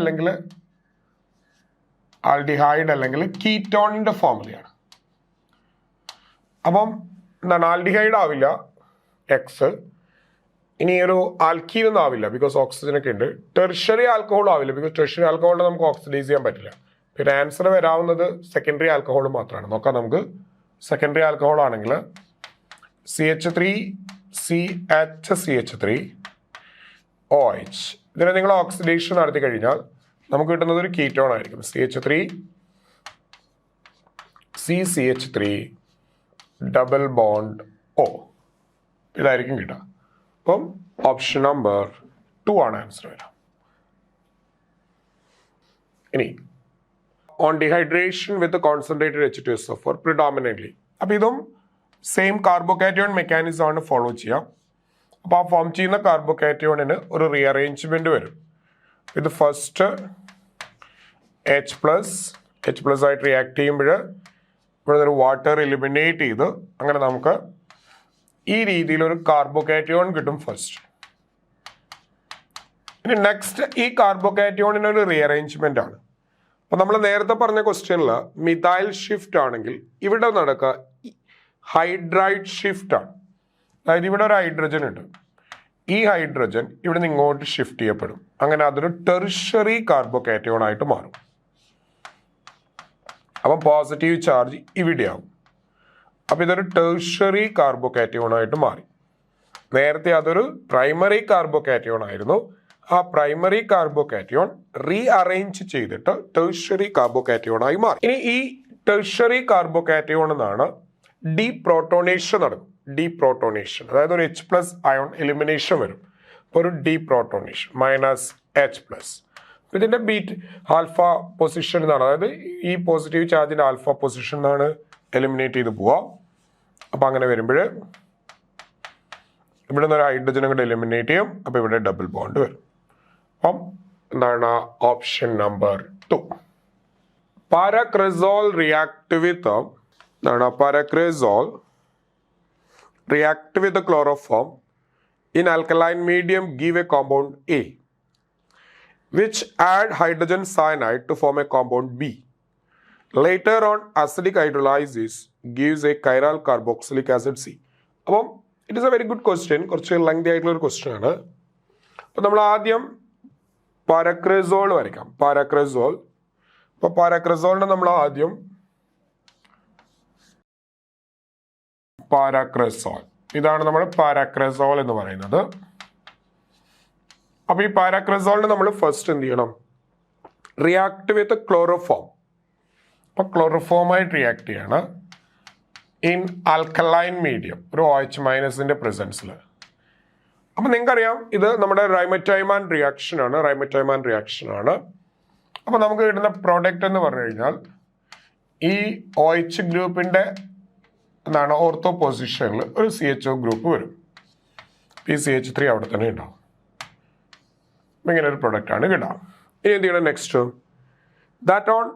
അല്ലെങ്കിൽ കീറ്റോണിന്റെ ഫോർമുലയാണ്. അപ്പം എന്താണ് ആൽഡിഹൈഡ് ആവില്ല എക്സ്, ഇനി ഒരു ആൽക്കീൻ ഒന്നും ആവില്ല ബിക്കോസ് ഓക്സിജൻ ഒക്കെ ഉണ്ട്. ടെർഷ്യറി ആൽക്കഹോൾ ആവില്ല ബിക്കോസ് ടെർഷ്യറി ആൽക്കഹോളിനെ നമുക്ക് ഓക്സിഡൈസ് ചെയ്യാൻ പറ്റില്ല. പിന്നെ ആൻസർ വരാവുന്നത് സെക്കൻഡറി ആൽക്കഹോൾ മാത്രമാണ്. നോക്കാം നമുക്ക്. സെക്കൻഡറി ആൽക്കഹോൾ ആണെങ്കിൽ CH3CHCH3OH, ഇതിനെ നിങ്ങൾ ഓക്സിഡേഷൻ നടത്തി കഴിഞ്ഞാൽ നമുക്ക് കിട്ടുന്നത് ഒരു കീറ്റോൺ ആയിരിക്കും. CH3CH3 ഡബിൾ ബോണ്ട് O, ഇതായിരിക്കും കിട്ടുക. അപ്പം ഓപ്ഷൻ നമ്പർ 2 ആണ് ആൻസർ വരാം. ഇനി on dehydration with concentrated H2SO4 predominantly. അപ്പം ഇതും സെയിം കാർബോകാറ്റയോൺ മെക്കാനിസം ആണ് ഫോളോ ചെയ്യാം. അപ്പോൾ ആ ഫോം ചെയ്യുന്ന കാർബോകാറ്റയോണിന് ഒരു റീഅറേഞ്ച്മെന്റ് വരും. ഇത് ഫസ്റ്റ് H പ്ലസ് ആയിട്ട് റിയാക്ട് ചെയ്യുമ്പോൾ ഇവിടെ ഒരു വാട്ടർ എലിമിനേറ്റ് ചെയ്ത് അങ്ങനെ നമുക്ക് ഈ രീതിയിൽ ഒരു കാർബോകാറ്റയോൺ കിട്ടും ഫസ്റ്റ്. ഇനി നെക്സ്റ്റ് ഈ കാർബോകാറ്റയോണിന് ഒരു റീഅറേഞ്ച്മെന്റ് ആണ്. അപ്പൊ നമ്മൾ നേരത്തെ പറഞ്ഞ ക്വസ്റ്റ്യനിൽ മിഥൈൽ ഷിഫ്റ്റ് ആണെങ്കിൽ ഇവിടെ നടക്കുക ഹൈഡ്രൈഡ് ഷിഫ്റ്റ് ആണ്. അതായത് ഇവിടെ ഒരു ഹൈഡ്രജൻ ഉണ്ട്, ഈ ഹൈഡ്രജൻ ഇവിടെ നിന്ന് ഇങ്ങോട്ട് ഷിഫ്റ്റ് ചെയ്യപ്പെടും. അങ്ങനെ അതൊരു ടെർഷ്യറി കാർബോകാറ്റയോൺ ആയിട്ട് മാറും. അപ്പം പോസിറ്റീവ് ചാർജ് ഇവിടെയാവും. അപ്പം ഇതൊരു ടെർഷ്യറി കാർബോകാറ്റയോൺ ആയിട്ട് മാറി. നേരത്തെ അതൊരു പ്രൈമറി കാർബോകാറ്റയോൺ ആയിരുന്നു. ആ പ്രൈമറി കാർബോകാറ്റയോൺ റീഅറേഞ്ച് ചെയ്തിട്ട് ടെർഷ്യറി കാർബോകാറ്റയോൺ ആയി മാറി. ഇനി ഈ ടെർഷ്യറി കാർബോകാറ്റയോൺ എന്നാണ് ഡീപ്രോട്ടോണേഷൻ നടക്കും. ഡീപ്രോട്ടോണേഷൻ അതായത് ഒരു H+ അയോൺ എലിമിനേഷൻ വരും. അപ്പോൾ ഒരു ഡീപ്രോട്ടോണേഷൻ -H+. ഇതിന്റെ ബീറ്റ് ആൽഫ പൊസിഷൻ എന്നാണ്, അതായത് ഈ പോസിറ്റീവ് ചാർജിന്റെ ആൽഫ പൊസിഷൻ എന്നാണ് എലിമിനേറ്റ് ചെയ്ത് പോവാ. അപ്പൊ അങ്ങനെ വരുമ്പോൾ ഇവിടെ നിന്ന് ഒരു ഹൈഡ്രജൻ കൂടെ എലിമിനേറ്റ് ചെയ്യും. അപ്പൊ ഇവിടെ ഡബിൾ ബോണ്ട് വരും. അപ്പം എന്താണ് option number 2. Paracresol react with chloroform in alkaline medium give a compound A, which add hydrogen cyanide to form a compound B. Later on, acidic hydrolysis gives a chiral carboxylic acid C. അപ്പം it is A very good question, കുറച്ച് ലെങ്തി ആയിട്ടുള്ള ഒരു ക്വസ്റ്റ്യൻ ആണ്. അപ്പം നമ്മൾ ആദ്യം പാരാക്രസോൾ വരയ്ക്കാം. അപ്പോൾ പാരാക്രസോളിനെ നമ്മൾ ആദ്യം ഇതാണ് നമ്മൾ പാരാക്രസോൾ എന്ന് പറയുന്നത്. അപ്പൊ ഈ പാരാക്രസോളിന് നമ്മൾ ഫസ്റ്റ് എന്ത് ചെയ്യണം? React with chloroform. അപ്പൊ ക്ലോറോഫോമായിട്ട് റിയാക്ട് ചെയ്യാണ് ഇൻ ആൽക്കലൈൻ മീഡിയം, ഒരു OH- പ്രസൻസിൽ. അപ്പൊ നിങ്ങൾക്കറിയാം ഇത് നമ്മുടെ റൈമറ്റൈമാൻ റിയാക്ഷൻ ആണ്. അപ്പൊ നമുക്ക് കിട്ടുന്ന പ്രോഡക്റ്റ് എന്ന് പറഞ്ഞു കഴിഞ്ഞാൽ ഈ OH ഗ്രൂപ്പിന്റെ എന്താണ് ഓർത്തോ പൊസിഷനിൽ ഒരു CHO ഗ്രൂപ്പ് വരും. ഈ CH3 അവിടെ തന്നെ ഉണ്ടാവും. ഇങ്ങനെ ഒരു പ്രൊഡക്റ്റ് ആണ് കിട്ടാം. ഇനി എന്ത് ചെയ്യണം? Next that on.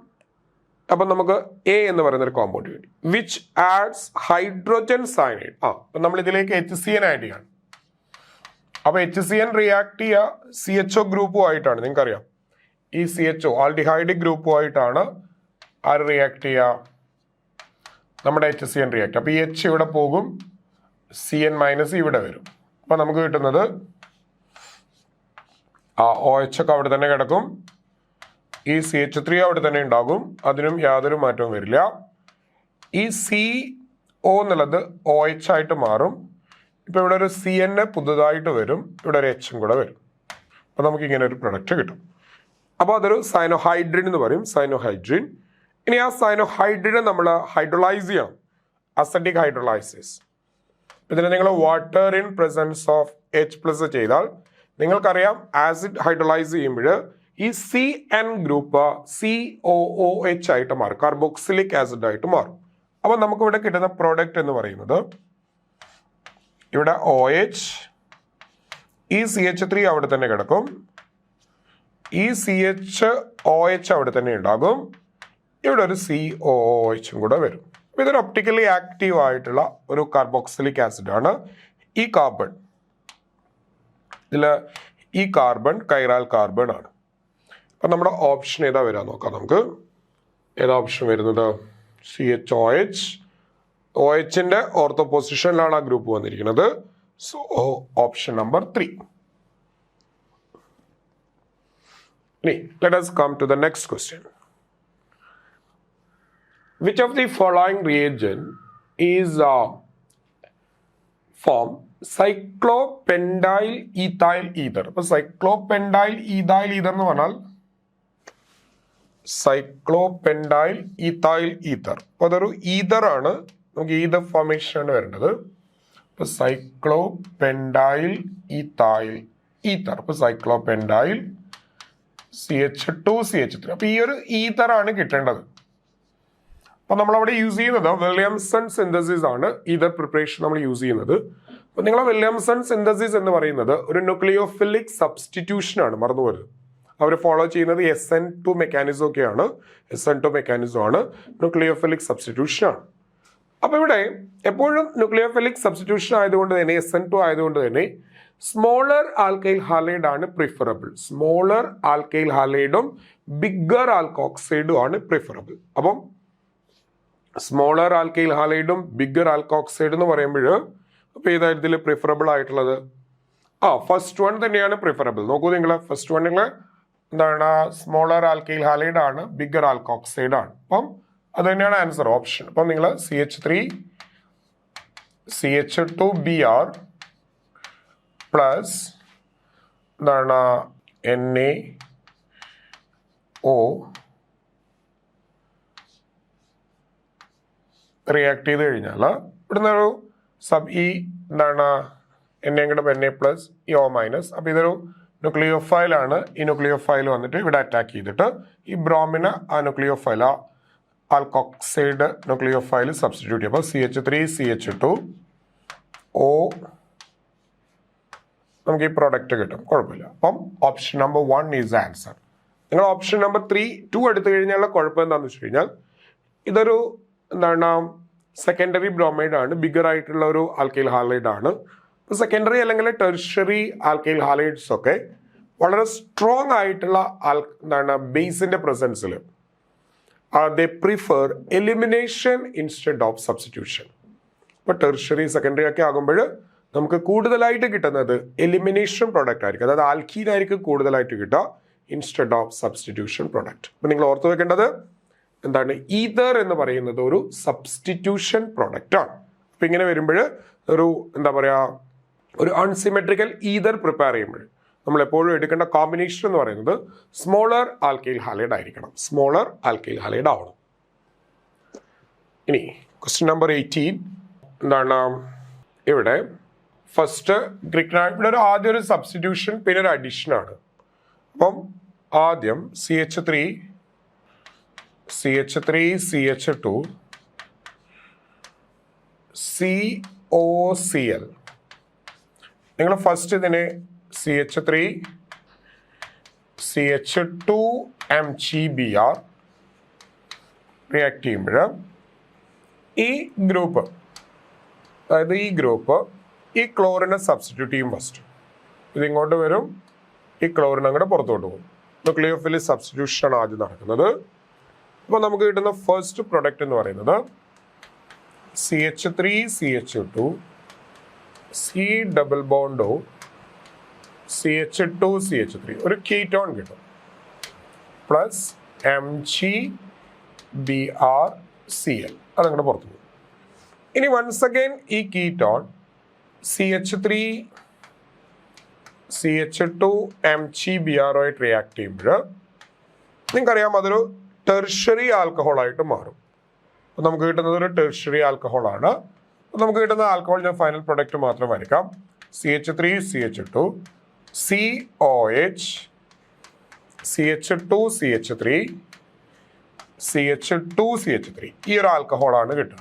അപ്പം നമുക്ക് A എന്ന് പറയുന്ന ഒരു കോമ്പൗണ്ട് കിട്ടി, വിച്ച് ആഡ്സ് ഹൈഡ്രോജൻ സയനൈഡ്. അപ്പം നമ്മൾ ഇതിലേക്ക് HCN ആഡ് ചെയ്യാണ്. അപ്പൊ HCN റിയാക്ട് ചെയ്യുക CHO ഗ്രൂപ്പുമായിട്ടാണ്. നിങ്ങൾക്കറിയാം ഈ CHO ആൽഡിഹൈഡ് ഗ്രൂപ്പുമായിട്ടാണ് ആര് റിയാക്ട് ചെയ്യുക? നമ്മുടെ HCN റിയാക്ട്. അപ്പൊ ഈ H ഇവിടെ പോകും, CN- ഇവിടെ വരും. അപ്പൊ നമുക്ക് കിട്ടുന്നത് OH ഒക്കെ അവിടെ തന്നെ കിടക്കും, ഈ CH3 അവിടെ തന്നെ ഉണ്ടാകും, അതിനും യാതൊരു മാറ്റവും വരില്ല. ഈ CO എന്നുള്ളത് OH ആയിട്ട് മാറും. ഇപ്പൊ ഇവിടെ ഒരു CN പുതുതായിട്ട് വരും, ഇവിടെ ഒരു H കൂടെ വരും. അപ്പൊ നമുക്ക് ഇങ്ങനെ ഒരു പ്രൊഡക്റ്റ് കിട്ടും. അപ്പോൾ അതൊരു സൈനോഹൈഡ്രിൻ എന്ന് പറയും, സൈനോഹൈഡ്രിൻ. ഇനി ആ സൈനോഹൈഡ്രിനെ നമ്മൾ ഹൈഡ്രോളൈസ് ചെയ്യണം, അസറ്റിക് ഹൈഡ്രോളൈസിസ്. ഇതിനെ നിങ്ങൾ water in presence of H+ ചെയ്താൽ നിങ്ങൾക്കറിയാം ആസിഡ് ഹൈഡ്രോളൈസ് ചെയ്യുമ്പോൾ ഈ CN ഗ്രൂപ്പ് COOH ആയിട്ട് മാറും, കാർബോക്സിലിക് ആസിഡ് ആയിട്ട് മാറും. അപ്പോൾ നമുക്ക് ഇവിടെ കിട്ടുന്ന പ്രോഡക്റ്റ് എന്ന് പറയുന്നത് ഇവിടെ OH, ഈ CH3 അവിടെ തന്നെ കിടക്കും, ഈ CHOH അവിടെ തന്നെ ഉണ്ടാകും, ഇവിടെ ഒരു COOH കൂടെ വരും. ഇതൊരു ഒപ്റ്റിക്കലി ആക്റ്റീവ് ആയിട്ടുള്ള ഒരു കാർബോക്സിലിക് ആസിഡ് ആണ്. ഈ കാർബൺ, ഈ കാർബൺ കൈറാൽ കാർബൺ ആണ്. അപ്പം നമ്മുടെ ഓപ്ഷൻ ഏതാ വരാൻ നോക്കാം നമുക്ക്. ഏതാ ഓപ്ഷൻ വരുന്നത്? CHOH. OHന്റെ ഓർത്തോ പൊസിഷനിലാണ് ആ ഗ്രൂപ്പ് വന്നിരിക്കുന്നത്. So option number 3. ഇനി let us come to the next question. Which of the following reagent is form cyclopendyl ethyl ether? അപ്പോൾ cyclopendyl ethyl ether എന്ന് പറഞ്ഞാൽ cyclopendyl ethyl ether. അപ്പോൾ അതൊരു ഈതർ ആണ്, നമുക്ക് ഈതർ ഫോർമേഷൻ ആണ് വരേണ്ടത്. അപ്പോൾ cyclopendyl ethyl ether. അപ്പോൾ cyclopendyl CH2CH3. അപ്പോൾ ഈ ഒരു ഈതർ ആണ് കിട്ടേണ്ടത്. അപ്പോൾ നമ്മളവിടെ യൂസ് ചെയ്യുന്നത് വില്യംസൺ സിന്തസിസ് ആണ്. ഈതർ പ്രിപ്പറേഷൻ നമ്മൾ യൂസ് ചെയ്യുന്നത്. അപ്പോൾ നിങ്ങൾ വില്യംസൺ സിന്തസിസ് എന്ന് പറയുന്നത് ഒരു ന്യൂക്ലിയോഫിലിക് സബ്സ്റ്റിറ്റ്യൂഷൻ ആണ്, മറന്നുപോയത്. അവർ ഫോളോ ചെയ്യുന്നത് SN2 മെക്കാനിസം ഒക്കെയാണ്. SN2 മെക്കാനിസം ആണ്, ന്യൂക്ലിയോഫിലിക് സബ്സ്റ്റിറ്റ്യൂഷൻ ആണ്. അപ്പോൾ ഇവിടെ എപ്പോഴും ന്യൂക്ലിയോഫിലിക് സബ്സ്റ്റിറ്റ്യൂഷൻ ആയതുകൊണ്ട് തന്നെ, SN2 ആയതുകൊണ്ട് തന്നെ സ്മോളർ ആൽക്കൈൽ ഹാലൈഡ് ആണ് പ്രിഫറബിൾ. സ്മോളർ ആൽക്കൈൽ ഹാലൈഡും ബിഗ്ഗർ ആൽക്കോക്സൈഡും ആണ് പ്രിഫറബിൾ. അപ്പം സ്മോളർ ആൽക്കൈൽ ഹാലൈഡും ബിഗ്ഗർ ആൽക്കോക്സൈഡ് എന്ന് പറയുമ്പോൾ അപ്പോൾ ഏതാ ഇതിൽ പ്രിഫറബിൾ ആയിട്ടുള്ളത്? ഫസ്റ്റ് വൺ തന്നെയാണ് പ്രിഫറബിൾ. നോക്കൂ നിങ്ങൾ, ഫസ്റ്റ് വൺ നിങ്ങൾ എന്താണ്? സ്മോളർ ആൽക്കൈൽ ഹാലൈഡ് ആണ്, ബിഗ്ഗർ ആൽക്കോക്സൈഡ് ആണ്. അപ്പം അത് തന്നെയാണ് ആൻസർ, ഓപ്ഷൻ. അപ്പം നിങ്ങൾ CH3 CH2Br പ്ലസ് എന്താണ് NaO റിയാക്ട് ചെയ്ത് കഴിഞ്ഞാൽ ഇവിടുന്ന് ഒരു എന്താണ് Na പ്ലസ് ഈ O മൈനസ്. അപ്പോൾ ഇതൊരു ന്യൂക്ലിയോഫൈൽ ആണ്. ഈ ന്യൂക്ലിയോഫൈൽ വന്നിട്ട് ഇവിടെ അറ്റാക്ക് ചെയ്തിട്ട് ഈ ബ്രോമിന് ആ ന്യൂക്ലിയോഫൈൽ, ആൽക്കോക്സൈഡ് ന്യൂക്ലിയോഫൈൽ സബ്സ്റ്റിറ്റ്യൂട്ട് ചെയ്യും. അപ്പോൾ CH3 CH2O നമുക്ക് ഈ പ്രോഡക്റ്റ് കിട്ടും, കുഴപ്പമില്ല. അപ്പം ഓപ്ഷൻ നമ്പർ 1 ഈസ് ആൻസർ. നിങ്ങൾ ഓപ്ഷൻ നമ്പർ 2 എടുത്തു കഴിഞ്ഞാൽ കുഴപ്പം എന്താണെന്ന് വെച്ച് കഴിഞ്ഞാൽ ഇതൊരു എന്താണ് സെക്കൻഡറി ബ്രോമൈഡ് ആണ്, ബിഗർ ആയിട്ടുള്ള ഒരു ആൽക്കൈൽ ഹാലൈഡ് ആണ്. സെക്കൻഡറി അല്ലെങ്കിൽ ടെർഷ്യറി ആൽക്കൈൽ ഹാലൈഡ്സ് ഒക്കെ വളരെ സ്ട്രോങ് ആയിട്ടുള്ള എന്താണ് ബേസിന്റെ പ്രസൻസിൽ they prefer elimination instead of substitution. ഇപ്പോൾ ടെർഷ്യറി സെക്കൻഡറി ഒക്കെ ആകുമ്പോൾ നമുക്ക് കൂടുതലായിട്ട് കിട്ടുന്നത് എലിമിനേഷൻ പ്രോഡക്റ്റ് ആയിരിക്കും, അതായത് ആൽക്കീൻ ആയിരിക്കും കൂടുതലായിട്ട് കിട്ടുക ഇൻസ്റ്റെഡ് ഓഫ് സബ്സ്റ്റിറ്റ്യൂഷൻ പ്രോഡക്റ്റ്. അപ്പം നിങ്ങൾ ഓർത്ത് വെക്കേണ്ടത് എന്താണ്? ഈതർ എന്ന് പറയുന്നത് ഒരു സബ്സ്റ്റിറ്റ്യൂഷൻ പ്രോഡക്റ്റ് ആണ്. അപ്പം ഇങ്ങനെ വരുമ്പോൾ ഒരു എന്താ പറയുക, ഒരു അൺസിമെട്രിക്കൽ ഈതർ പ്രിപ്പയർ ചെയ്യുമ്പോൾ നമ്മൾ എപ്പോഴും എടുക്കേണ്ട കോമ്പിനേഷൻ എന്ന് പറയുന്നത് സ്മോളർ ആൽക്കൈൽ ഹാലൈഡ് ആയിരിക്കണം, സ്മോളർ ആൽക്കൈൽ ഹാലൈഡ് ആവണം. ഇനി ക്വസ്റ്റ്യൻ നമ്പർ 18 എന്താണ്? ഇവിടെ ഫസ്റ്റ് ഇവിടെ ആദ്യം ഒരു സബ്സ്റ്റിറ്റ്യൂഷൻ പിന്നെ ഒരു അഡീഷൻ ആണ്. അപ്പം ആദ്യം CH3 CH2 COCl. നിങ്ങൾ ഫസ്റ്റ് ഇതിനെ CH3 CH2MgBr റിയാക്ട് ചെയ്യുമ്പോൾ ഈ ഗ്രൂപ്പ്, അതായത് ഈ ഗ്രൂപ്പ് ഈ ക്ലോറിനെ സബ്സ്റ്റിറ്റ്യൂട്ട് ചെയ്യും ഫസ്റ്റ്. ഇതിങ്ങോട്ട് വരും, ഈ ക്ലോറിൻ അങ്ങോട്ട് പുറത്തോട്ട് പോകും. ന്യൂക്ലിയോഫിലിക് സബ്സ്റ്റിറ്റ്യൂഷൻ ആണ് ആദ്യം നടക്കുന്നത്. അപ്പോൾ നമുക്ക് കിട്ടുന്ന ഫസ്റ്റ് പ്രൊഡക്റ്റ് എന്ന് പറയുന്നത് CH3 CH2 C double bond O CH2 CH3 ഒരു കീറ്റോൺ കിട്ടും പ്ലസ് MgBrCl അതങ്ങോട്ട് പുറത്തു പോകും. ഇനി വൺസ് അഗൈൻ ഈ കീറ്റോൺ CH3 CH2 MgBr ആയിട്ട് റിയാക്ട് ചെയ്യുമ്പോൾ നിങ്ങൾക്കറിയാം അതൊരു ടെർഷ്യറി ആൽക്കഹോൾ ആയിട്ട് മാറും. അപ്പോൾ നമുക്ക് കിട്ടുന്നത് ഒരു ടെർഷ്യറി ആൽക്കഹോളാണ്. അപ്പോൾ നമുക്ക് കിട്ടുന്ന ആൽക്കഹോളിൻ്റെ ഫൈനൽ പ്രൊഡക്റ്റ് മാത്രം വരയ്ക്കാം. CH3 CH2 COH CH2 CH3 CH2 CH3 ഈ ഒരു ആൽക്കഹോളാണ് കിട്ടുക.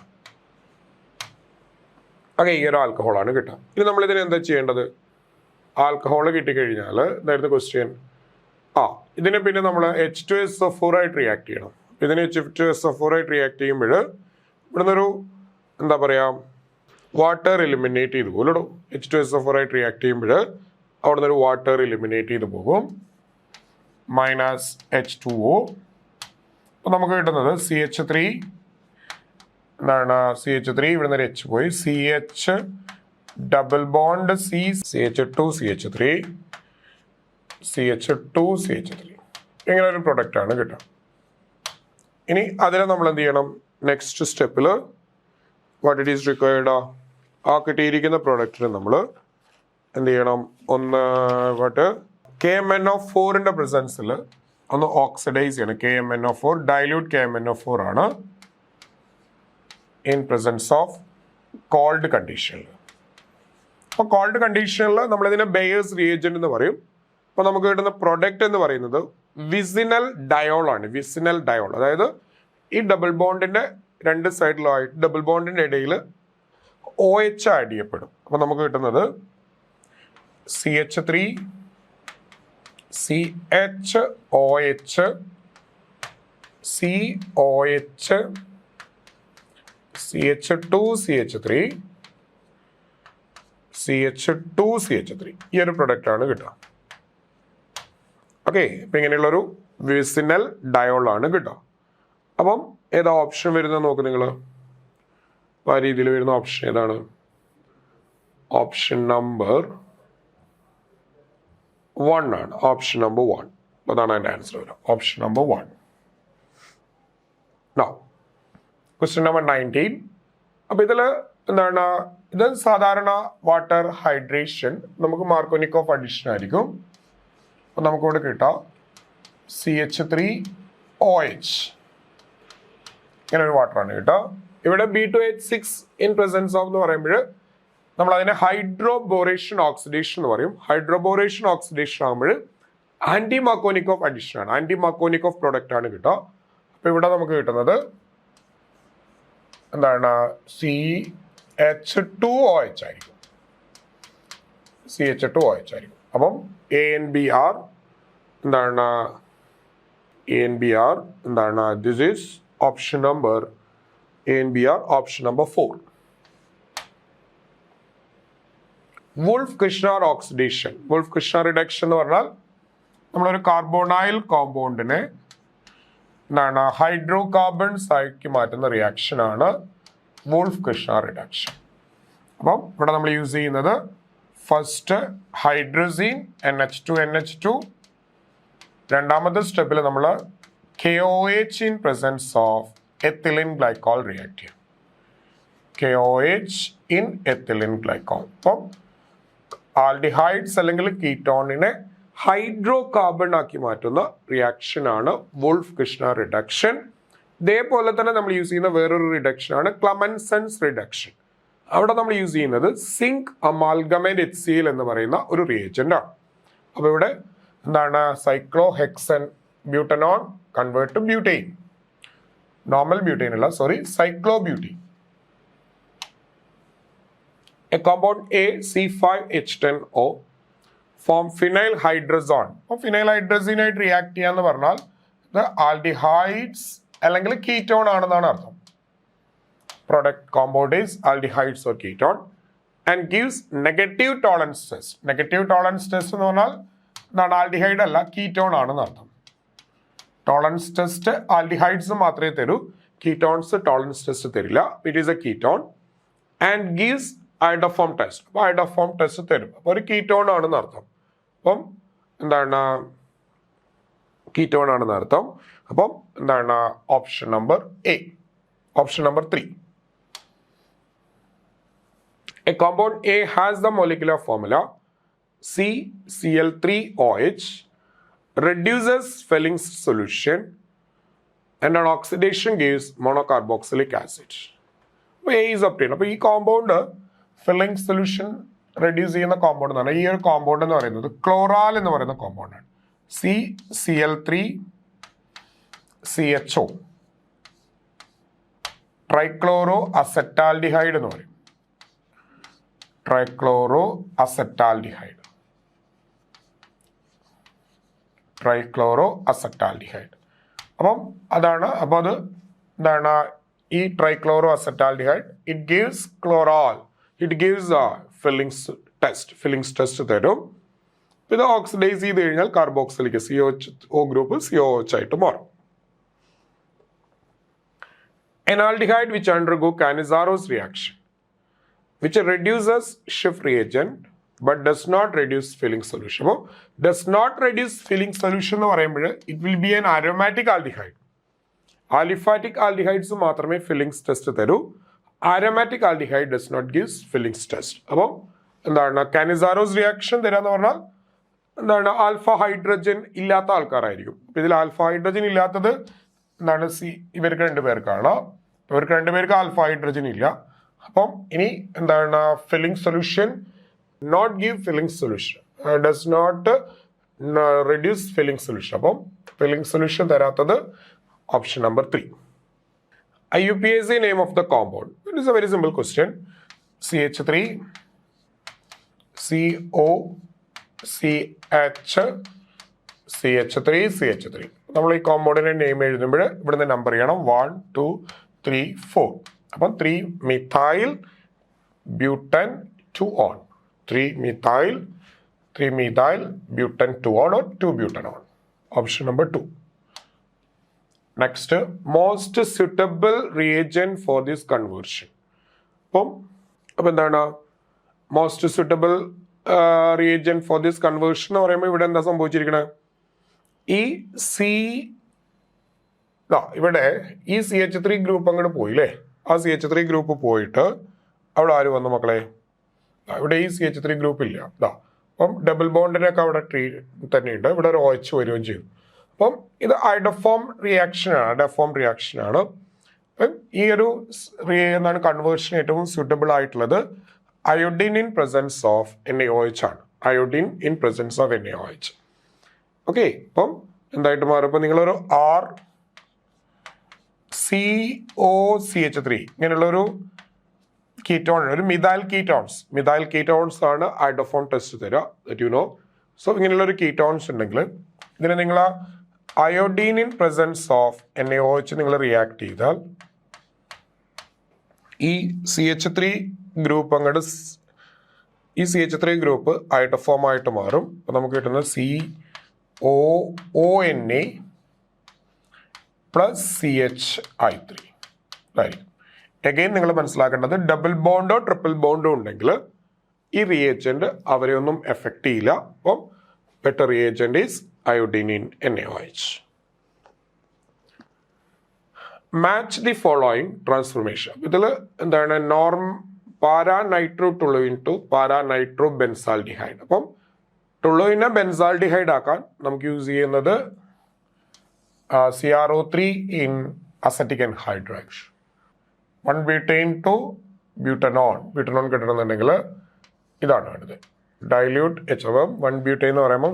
ഓക്കെ, ഈ ഒരു ആൽക്കഹോളാണ് കിട്ടുക. ഇനി നമ്മളിതിന് എന്താ ചെയ്യേണ്ടത്? ആൽക്കഹോൾ കിട്ടിക്കഴിഞ്ഞാൽ ഇതായിരുന്നു ക്വസ്റ്റ്യൻ. ഇതിനെ പിന്നെ നമ്മൾ H2SO4 ആയിട്ട് റിയാക്ട് ചെയ്യണം. ഇതിന് H2SO4 ആയിട്ട് റിയാക്ട് ചെയ്യുമ്പോൾ ഇവിടുന്നൊരു എന്താ പറയുക, വാട്ടർ എലിമിനേറ്റ് ചെയ്ത് പോകും. H2SO4 ആയിട്ട് റിയാക്ട് ചെയ്യുമ്പോൾ അവിടെ നിന്നൊരു വാട്ടർ എലിമിനേറ്റ് ചെയ്ത് പോകും, -H2O. അപ്പോൾ നമുക്ക് കിട്ടുന്നത് CH3 എന്താണ്, CH3 ഇവിടെ നിന്ന് H പോയി, CH double bond C CH2 CH3 CH2 CH3 ഇങ്ങനെ ഒരു പ്രൊഡക്റ്റാണ് കിട്ടുക. ഇനി അതിനെ നമ്മൾ എന്ത് ചെയ്യണം? നെക്സ്റ്റ് സ്റ്റെപ്പിൽ വാട്ട് ഇറ്റ് ഈസ് റിക്വയർഡ്, ആ കിട്ടിയിരിക്കുന്ന പ്രൊഡക്റ്റിന് നമ്മൾ എന്ത് ചെയ്യണം? ഒന്ന് KMnO4 പ്രസൻസിൽ ഒന്ന് ഓക്സിഡൈസ് ചെയ്യണം. KMnO4 ഡൈല്യൂട്ട് KMnO4 ആണ് ഇൻ പ്രസൻസ് ഓഫ് കോൾഡ് കണ്ടീഷനിൽ. അപ്പോൾ കോൾഡ് കണ്ടീഷനിൽ നമ്മളിതിനെ ബെയേഴ്സ് റിയേജന്റ് എന്ന് പറയും. അപ്പോൾ നമുക്ക് കിട്ടുന്ന പ്രൊഡക്റ്റ് എന്ന് പറയുന്നത് വിസിനൽ ഡയോൾ ആണ്. വിസിനൽ ഡയോൾ, അതായത് ഈ ഡബിൾ ബോണ്ടിന്റെ രണ്ട് സൈഡിലായിട്ട് ഡബിൾ ബോണ്ടിന്റെ ഇടയിൽ OH ആഡ് ചെയ്യപ്പെടും. അപ്പോൾ നമുക്ക് കിട്ടുന്നത് CH3 CHOH COH CH2 CH3 CH2 CH3 ഈ ഒരു പ്രൊഡക്റ്റ് ആണ് കിട്ടുക. ഓക്കെ, ഇപ്പം ഇങ്ങനെയുള്ളൊരു വിസിനൽ ഡയോൾ ആണ് കിട്ടുക. അപ്പം ഏതാ ഓപ്ഷൻ വരുന്നത് നോക്ക് നിങ്ങൾ. ആ രീതിയിൽ വരുന്ന ഓപ്ഷൻ ഏതാണ്? ഓപ്ഷൻ നമ്പർ 1 ആണ്. ഓപ്ഷൻ നമ്പർ 1 അതാണ് അതിൻ്റെ ആൻസർ വരിക. Option number 1. Now question number 19. അപ്പോൾ ഇതിൽ എന്താണ്, ഇത് സാധാരണ വാട്ടർ ഹൈഡ്രേഷൻ, നമുക്ക് മാർക്കോനിക്കോഫ് അഡീഷൻ ആയിരിക്കും. അപ്പോൾ നമുക്കിവിടെ കിട്ടാം CH3OH ഇങ്ങനെ ഒരു വാട്ടറാണ് കിട്ടുക. ഇവിടെ B2H6 ഇൻ പ്രസൻസ് ഓഫ് എന്ന് പറയുമ്പോൾ നമ്മൾ അതിനെ ഹൈഡ്രോബോറേഷൻ ഓക്സിഡേഷൻ എന്ന് പറയും. ഹൈഡ്രോബോറേഷൻ ഓക്സിഡേഷൻ ആകുമ്പോൾ ആന്റി മാർക്കോനിക്കോഫ് അഡീഷൻ ആണ്, ആന്റി മാർക്കോനിക്കോഫ് പ്രൊഡക്റ്റ് ആണ് കിട്ടുക. അപ്പോൾ ഇവിടെ നമുക്ക് കിട്ടുന്നത് എന്താണ്, CH2OH ആയിരിക്കും. CH2OH ആയിരിക്കും. അപ്പം ANBR എന്താണ്, ANBR എന്താണ്, this is option number ANBR option number 4. Wolf-Kishner oxidation, wolf-Kishner reduction എന്ന് പറഞ്ഞാൽ നമ്മളൊരു കാർബോണൈൽ കോമ്പൗണ്ടിനെ എന്താണ് ഹൈഡ്രോ കാർബൺസ് ആക്കി മാറ്റുന്ന റിയാക്ഷൻ ആണ് വോൾഫ്-കിഷ്ണർ റിഡക്ഷൻ. അപ്പം ഇവിടെ നമ്മൾ യൂസ് ചെയ്യുന്നത് ഫസ്റ്റ് ഹൈഡ്രസീൻ NH2NH2, രണ്ടാമത്തെ സ്റ്റെപ്പിൽ നമ്മൾ KOH in presence of ethylene glycol react ചെയ്യും. KOH in ethylene glycol. അപ്പം ആൽഡിഹൈഡ്സ് അല്ലെങ്കിൽ കീറ്റോണിനെ ഹൈഡ്രോ കാർബൺ ആക്കി മാറ്റുന്ന റിയാക്ഷൻ ആണ് വോൾഫ്-കിഷ്ണർ റിഡക്ഷൻ. ഇതേപോലെ തന്നെ നമ്മൾ യൂസ് ചെയ്യുന്ന വേറൊരു റിഡക്ഷൻ ആണ് ക്ലമൻസൻസ് റിഡക്ഷൻ. അവിടെ നമ്മൾ യൂസ് ചെയ്യുന്നത് സിങ്ക് അമാൽഗമേറ്റ് HCl എന്ന് പറയുന്ന ഒരു റിയേജന്റ് ആണ്. അപ്പോൾ ഇവിടെ എന്താണ്, cyclohexane butanone convert to butyne, normal butyne അല്ല, sorry, cyclobutene. A compound C5H10O form phenyl hydrazone. അപ്പോൾ ഫിനൈൽ ഹൈഡ്രസീൻ ആയിട്ട് റിയാക്ട് ചെയ്യാന്ന് പറഞ്ഞാൽ ഇത് ആൽഡിഹൈഡ്സ് അല്ലെങ്കിൽ കീറ്റോൺ ആണെന്നാണ് അർത്ഥം. Product compound is aldehydes or ketone and gives negative tolerance test. Negative tolerance test എന്ന് പറഞ്ഞാൽ എന്താണ്, ആൽഡിഹൈഡ് അല്ല കീറ്റോൺ ആണെന്ന് അർത്ഥം. ടോളറൻസ് ടെസ്റ്റ് ആൽഡിഹൈഡ്സ് മാത്രമേ തരൂ, കീറ്റോൺസ് ടോളറൻസ് ടെസ്റ്റ് തരില്ല. It is a ketone and gives iodoform test. അപ്പോൾ ഐഡോഫോം ടെസ്റ്റ് തരും, അപ്പോൾ ഒരു കീറ്റോൺ ആണെന്ന് അർത്ഥം. അപ്പം എന്താണ്, കീറ്റോൺ ആണെന്ന് അർത്ഥം. അപ്പം എന്താണ്, option number A. Option number 3. A compound A has the molecular formula CCl3OH, reduces Felling's solution and on oxidation gives monocarboxylic acid. അപ്പോൾ എ ഈസ് ഒപ്റ്റെയിൻ. അപ്പോൾ ഈ കോമ്പൗണ്ട് ഫില്ലിംഗ് സൊല്യൂഷൻ റെഡ്യൂസ് ചെയ്യുന്ന കോമ്പൗണ്ട് എന്ന് പറഞ്ഞാൽ ഈ ഒരു കോമ്പൗണ്ട് എന്ന് പറയുന്നത് ക്ലോറാൽ എന്ന് പറയുന്ന കോമ്പൗണ്ടാണ്. CCl3CHO, ട്രൈക്ലോറോ അസെറ്റാൽഡിഹൈഡ് എന്ന് പറയും. Trichloro acetaldehyde. അപ്പം അതാണ്. അപ്പോൾ അത് എന്താണ് ഈ trichloro acetaldehyde? It gives chloral, it gives Fehling's test തരും. ഇത് ഓക്സിഡൈസ് ചെയ്ത് കഴിഞ്ഞാൽ കാർബോക്സിലിക് CO ഗ്രൂപ്പ് COOH ആയിട്ട് മാറും. Enaldehyde which undergo Canizaro's reaction, which reduces Schiff reagent but does not reduce filling solution. അപ്പോൾ does not reduce filling solution എന്ന് പറയുമ്പോൾ it will be an aromatic aldehyde. Aliphatic aldehydes മാത്രമേ ഫില്ലിംഗ്സ് ടെസ്റ്റ് തരൂ. Aromatic aldehyde does not gives Fehling's test. അപ്പോൾ എന്താണ് കാനിസാറോസ് റിയാക്ഷൻ തരാന്ന് പറഞ്ഞാൽ എന്താണ് ആൽഫ ഹൈഡ്രജൻ ഇല്ലാത്ത ആൾക്കാരായിരിക്കും. ഇതിൽ ആൽഫ ഹൈഡ്രജൻ ഇല്ലാത്തത് എന്താണ് ഇവർക്ക് രണ്ടുപേർക്കാണ്. ഇവർക്ക് രണ്ടുപേർക്ക് ആൽഫ ഹൈഡ്രജൻ ഇല്ല. അപ്പം ഇനി എന്താണ് Fehling solution not give Fehling solution, does not reduce Fehling solution. അപ്പം ഫില്ലിംഗ് സൊല്യൂഷൻ തരാത്തത് option number 3. IUPAC name of the compound. It is a very simple question. CH3 CO CH3 നമ്മൾ ഈ കോമ്പൗണ്ടിന്റെ നെയിം എഴുതുമ്പോൾ ഇവിടുന്ന് നമ്പർ ചെയ്യണം 1 2 3 4. അപ്പം 3 methyl butane 2 on, 3 methyl butane 2 on or 2 butanol. Option number 2. Next, most suitable reagent for this conversion. അപ്പം എന്താണ് most suitable reagent for this conversion എന്ന് പറയുമ്പോൾ ഇവിടെ എന്താ സംഭവിച്ചിരിക്കുന്നത്? ഈ ഇവിടെ ഈ CH3 ഗ്രൂപ്പ് അങ്ങോട്ട് പോയില്ലേ? ആ CH3 ഗ്രൂപ്പ് പോയിട്ട് അവിടെ ആര് വന്നു മക്കളെ? ഇവിടെ ഈ CH3 ഗ്രൂപ്പ് ഇല്ല. അപ്പം ഡബിൾ ബോണ്ടിനൊക്കെ അവിടെ തന്നെയുണ്ട്. ഇവിടെ ഒരു OH വരികയും ചെയ്യും. അപ്പം ഇത് ഡെഫോം റിയാക്ഷനാണ്. അപ്പം ഈ ഒരു എന്താണ് കൺവേർഷൻ ഏറ്റവും സ്യൂട്ടബിൾ ആയിട്ടുള്ളത് iodine in presence of NaOH ആണ്. ഓക്കെ, അപ്പം എന്തായിട്ട് മാറും? ഇപ്പം നിങ്ങളൊരു RCOCH3 ഇങ്ങനെയുള്ളൊരു കീറ്റോൺ, ഒരു മിഥൈൽ കീറ്റോൺസ് ആണ് ഐഡോഫോൺ ടെസ്റ്റ് തരിക. That you know. സോ ഇങ്ങനെയുള്ളൊരു കീറ്റോൺസ് ഉണ്ടെങ്കിൽ ഇതിനെ നിങ്ങൾ അയോഡീൻ ഇൻ പ്രസൻസ് ഓഫ് NaOH നിങ്ങൾ റിയാക്ട് ചെയ്താൽ ഈ CH3 ഗ്രൂപ്പ് അങ്ങോട്ട് ഈ CH3 ഗ്രൂപ്പ് ഐഡോഫോം ആയിട്ട് മാറും. അപ്പം നമുക്ക് കിട്ടുന്നത് COONA പ്ലസ് CHI3 ആയിരിക്കും. അഗെയിൻ നിങ്ങൾ മനസ്സിലാക്കേണ്ടത് ഡബിൾ ബോണ്ടോ ട്രിപ്പിൾ ബോണ്ടോ ഉണ്ടെങ്കിൽ ഈ റിയേജന്റ് അവരെ ഒന്നും എഫക്ട് ചെയ്യില്ല. അപ്പം better reagent is iodine in NaOH. Match the following transformation. ഇതിൽ എന്താണ് പാരാനൈട്രോടുളുവിൻ ടു പാരാനൈട്രോബെൻസാൽഡിഹൈഡ്. അപ്പം ടുളുവിനെ ബെൻസാൽഡിഹൈഡ് ആക്കാൻ നമുക്ക് യൂസ് ചെയ്യുന്നത് CrO3 in acetic anhydride. 1-butane to butanol കിട്ടണമെന്നുണ്ടെങ്കിൽ ഇതാണ് വേണ്ടത്. ഡൈല്യൂട്ട് HF 1-butane എന്ന് പറയുമ്പോൾ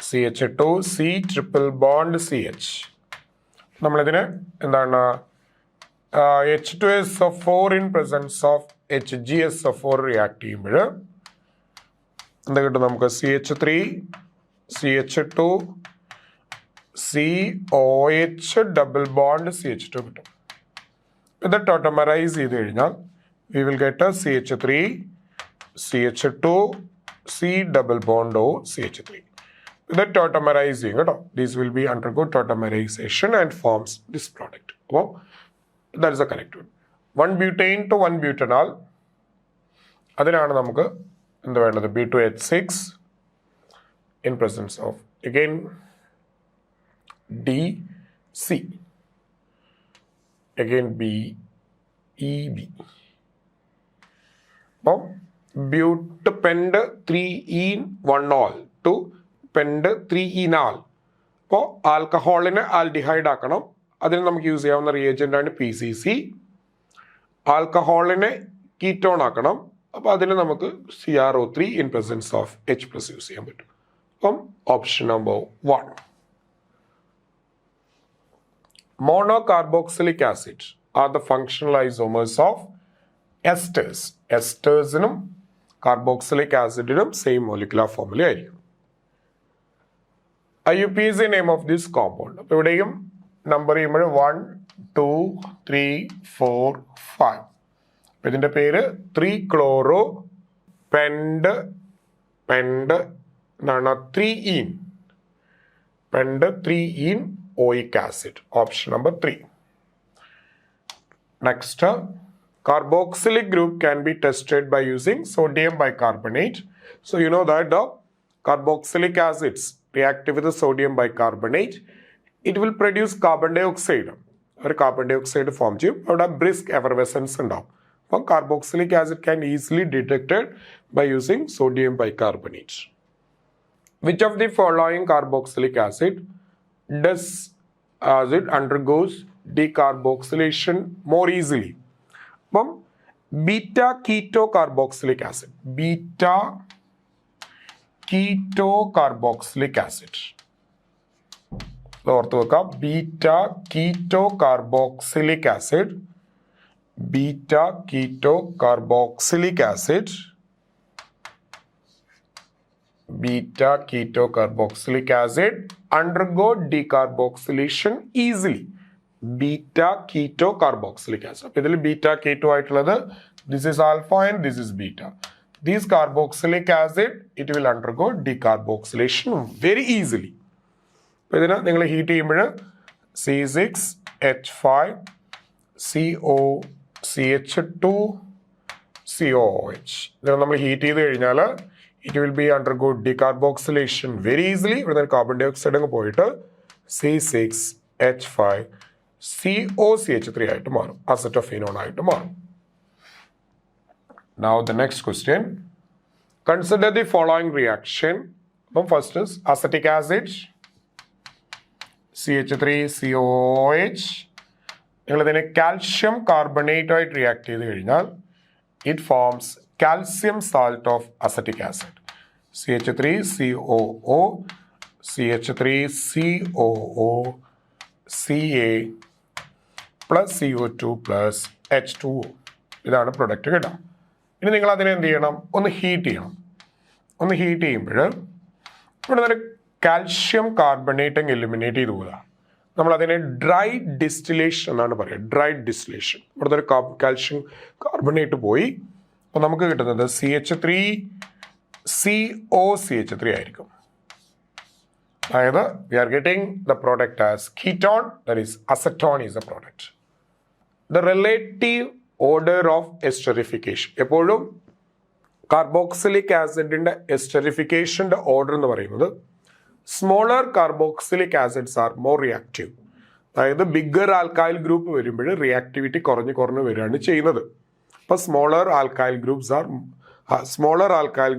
CH2 C triple bond CH. നമ്മളിതിന് എന്താണ് H2SO4 in presence of HgSO4 react ചെയ്യുമ്പോൾ എന്താ കിട്ടും നമുക്ക്? CH3 CH2 COH double bond CH2 കിട്ടും. ഇത് ടോട്ടമറൈസ് ചെയ്ത് കഴിഞ്ഞാൽ we will get a CH3 CH2 C double bond O CH3. ഇത് ടോട്ടമറൈസ് ചെയ്യും കേട്ടോ. These will be undergo tautomerization and forms this product. അപ്പോൾ that is the correct one. 1-butane to 1-butanol, അതിനാണ് നമുക്ക് എന്ത് വേണ്ടത്? B2H6 in presence of again DC again BEB. അപ്പം ബ്യൂട്ട് പെൻഡ് 3-ene-1-ol ടു പെൻഡ് 3-enol. അപ്പോൾ ആൽക്കഹോളിനെ ആൽഡിഹൈഡ് ആക്കണം. അതിന് നമുക്ക് യൂസ് ചെയ്യാവുന്ന റിയേജൻ്റ് ആണ് PCC. ആൽക്കഹോളിനെ കീറ്റോൺ ആക്കണം, അപ്പോൾ അതിന് നമുക്ക് CrO3 in presence of H+ use ചെയ്യാൻ പറ്റും. അപ്പം option number 1. Monocarboxylic acid are the functional isomers of esters. എസ്റ്റേഴ്സിനും കാർബോക്സിലിക് ആസിഡിനും സെയിം മോളിക്കുലർ ഫോർമുല ആയിരിക്കും. IUP is the name of this compound. അപ്പോൾ ഇവിടെയും നമ്പർ ചെയ്യുമ്പോൾ 1, 2, 3, 4, 5. അപ്പോൾ ഇതിൻ്റെ പേര് 3-chloro പെൻഡ് എന്താണ് 3-ene പെൻഡ് 3-ene oic acid. Option number 3. Next, carboxylic group can be tested by using sodium bicarbonate. So you know that the carboxylic acids reactive with the sodium bicarbonate, it will produce carbon dioxide. ഒരു കാർബൺ ഡയോക്സൈഡ് ഫോം ചെയ്യും, അവിടെ ബ്രിസ്ക് എഫർവെസൻസ് ഉണ്ടാവും. അപ്പം carboxylic acid can easily detected by using sodium bicarbonate. Which of the following carboxylic acid does acid undergoes decarboxylation more easily? അപ്പം beta keto carboxylic acid, beta keto carboxylic acid ഓർത്ത് വെക്കാം. Beta keto carboxylic acid, beta keto carboxylic acid, beta keto carboxylic acid undergo decarboxylation easily. Beta keto carboxylic acid. അപ്പോൾ ഇതിൽ ബീറ്റ കീറ്റോ ആയിട്ടുള്ളത്, this is alpha and this is beta. This carboxylic acid, it will undergo decarboxylation very easily. അപ്പോൾ ഇതിന് നിങ്ങൾ ഹീറ്റ് ചെയ്യുമ്പോൾ C6H5COCH2 COOH ഇതിനെ നമ്മൾ ഹീറ്റ് ചെയ്ത് കഴിഞ്ഞാൽ it will be undergo decarboxylation very easily. ഇവിടെ കാർബൺ ഡൈ ഓക്സൈഡ് അങ്ങ് പോയിട്ട് C6H5COCH3 ആയിട്ട് മാറും, അസറ്റോഫിനോൺ ആയിട്ട് മാറും. Now the next question. Consider the following reaction. First is acetic acid, CH3COOH. നിങ്ങൾ ഇതിനെ കാൽഷ്യം കാർബണേറ്റ് ആയിട്ട് റിയാക്ട് ചെയ്ത് കഴിഞ്ഞാൽ it forms calcium salt of acetic acid. CH3COO, CH3COO, Ca plus CO2 plus H2O. ഇതാണ് പ്രൊഡക്റ്റ് കേട്ടോ. ഇനി നിങ്ങൾ അതിനെ എന്ത് ചെയ്യണം? ഒന്ന് ഹീറ്റ് ചെയ്യണം. ഒന്ന് ഹീറ്റ് ചെയ്യുമ്പോൾ ഇവിടെ നിന്ന് കാൽഷ്യം കാർബണേറ്റ് അങ്ങ് എലിമിനേറ്റ് ചെയ്ത് പോകുക. നമ്മളതിനെ ഡ്രൈ ഡിസ്റ്റിലേഷൻ എന്നാണ് പറയുക. Dry distillation. ഇവിടുത്തെ ഒരു കാൽഷ്യം കാർബണേറ്റ് പോയി. അപ്പോൾ നമുക്ക് കിട്ടുന്നത് CH3COCH3 ആയിരിക്കും. അതായത് we are getting the product as ketone, that is acetone is a product. The relative order of esterification. എപ്പോഴും കാർബോക്സിലിക് ആസിഡിൻ്റെ എസ്റ്ററിഫിക്കേഷൻ്റെ ഓർഡർ എന്ന് പറയുന്നത് smaller carboxylic acids are more reactive. അതായത് ബിഗ്ഗർ ആൽക്കൈൽ ഗ്രൂപ്പ് വരുമ്പോൾ റിയാക്ടിവിറ്റി കുറഞ്ഞ് വരികയാണ് ചെയ്യുന്നത്. അപ്പോൾ സ്മോളർ ആൽക്കൈൽ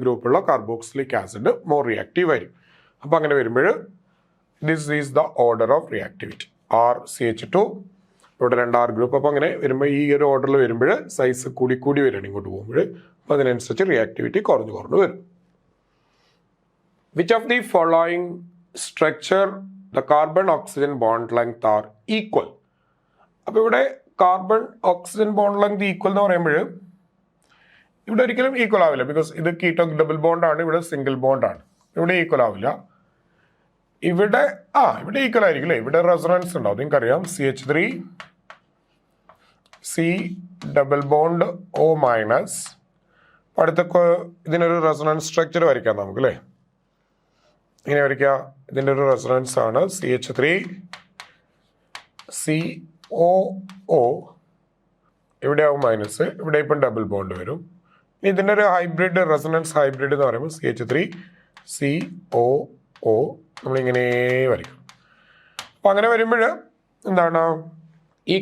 ഗ്രൂപ്പുള്ള കാർബോക്സിലിക് ആസിഡ് മോർ റിയാക്റ്റീവ് ആയിരിക്കും. അപ്പോൾ അങ്ങനെ വരുമ്പോൾ this is the order of reactivity. RCH2 ഇവിടെ 2 R ഗ്രൂപ്പ്. അപ്പോൾ അങ്ങനെ വരുമ്പോൾ ഈ ഒരു ഓർഡറിൽ വരുമ്പോൾ സൈസ് കൂടി വരികയാണ് ഇങ്ങോട്ട് പോകുമ്പോൾ. അപ്പോൾ അതിനനുസരിച്ച് റിയാക്ടിവിറ്റി കുറഞ്ഞു വരും. Which of the following structure the carbon oxygen bond length are equal? അപ്പോൾ ഇവിടെ carbon oxygen bond length equal എന്ന് പറയുമ്പോൾ ഇവിടെ ഒരിക്കലും ഈക്വൽ ആവില്ല. ബിക്കോസ് ഇത് കീറ്റോ ഡബിൾ ബോണ്ട് ആണ്, ഇവിടെ സിംഗിൾ ബോണ്ട് ആണ്. ഇവിടെ ഈക്വൽ ആവില്ല. ഇവിടെ ഈക്വൽ ആയിരിക്കും അല്ലേ? ഇവിടെ റെസൊണൻസ് ഉണ്ടാവും, നിങ്ങൾക്കറിയാം. CH3C double bond O minus. അടുത്ത ഇതിനൊരു റെസൊണൻസ് സ്ട്രക്ചർ വരയ്ക്കാം നമുക്ക് അല്ലേ? ഇങ്ങനെ വരയ്ക്കുക. ഇതിൻ്റെ ഒരു റെസൊണൻസ് ആണ് CH3COO. ഇവിടെ ആവും മൈനസ്, ഇവിടെ ഇപ്പം ഡബിൾ ബോണ്ട് വരും. ഇതിൻ്റെ ഒരു ഹൈബ്രിഡ്, റെസൊണൻസ് ഹൈബ്രിഡ് എന്ന് പറയുമ്പോൾ CH3COO നമ്മളിങ്ങനെ വരയ്ക്കും. അപ്പം അങ്ങനെ വരുമ്പോൾ എന്താണ്, ഈ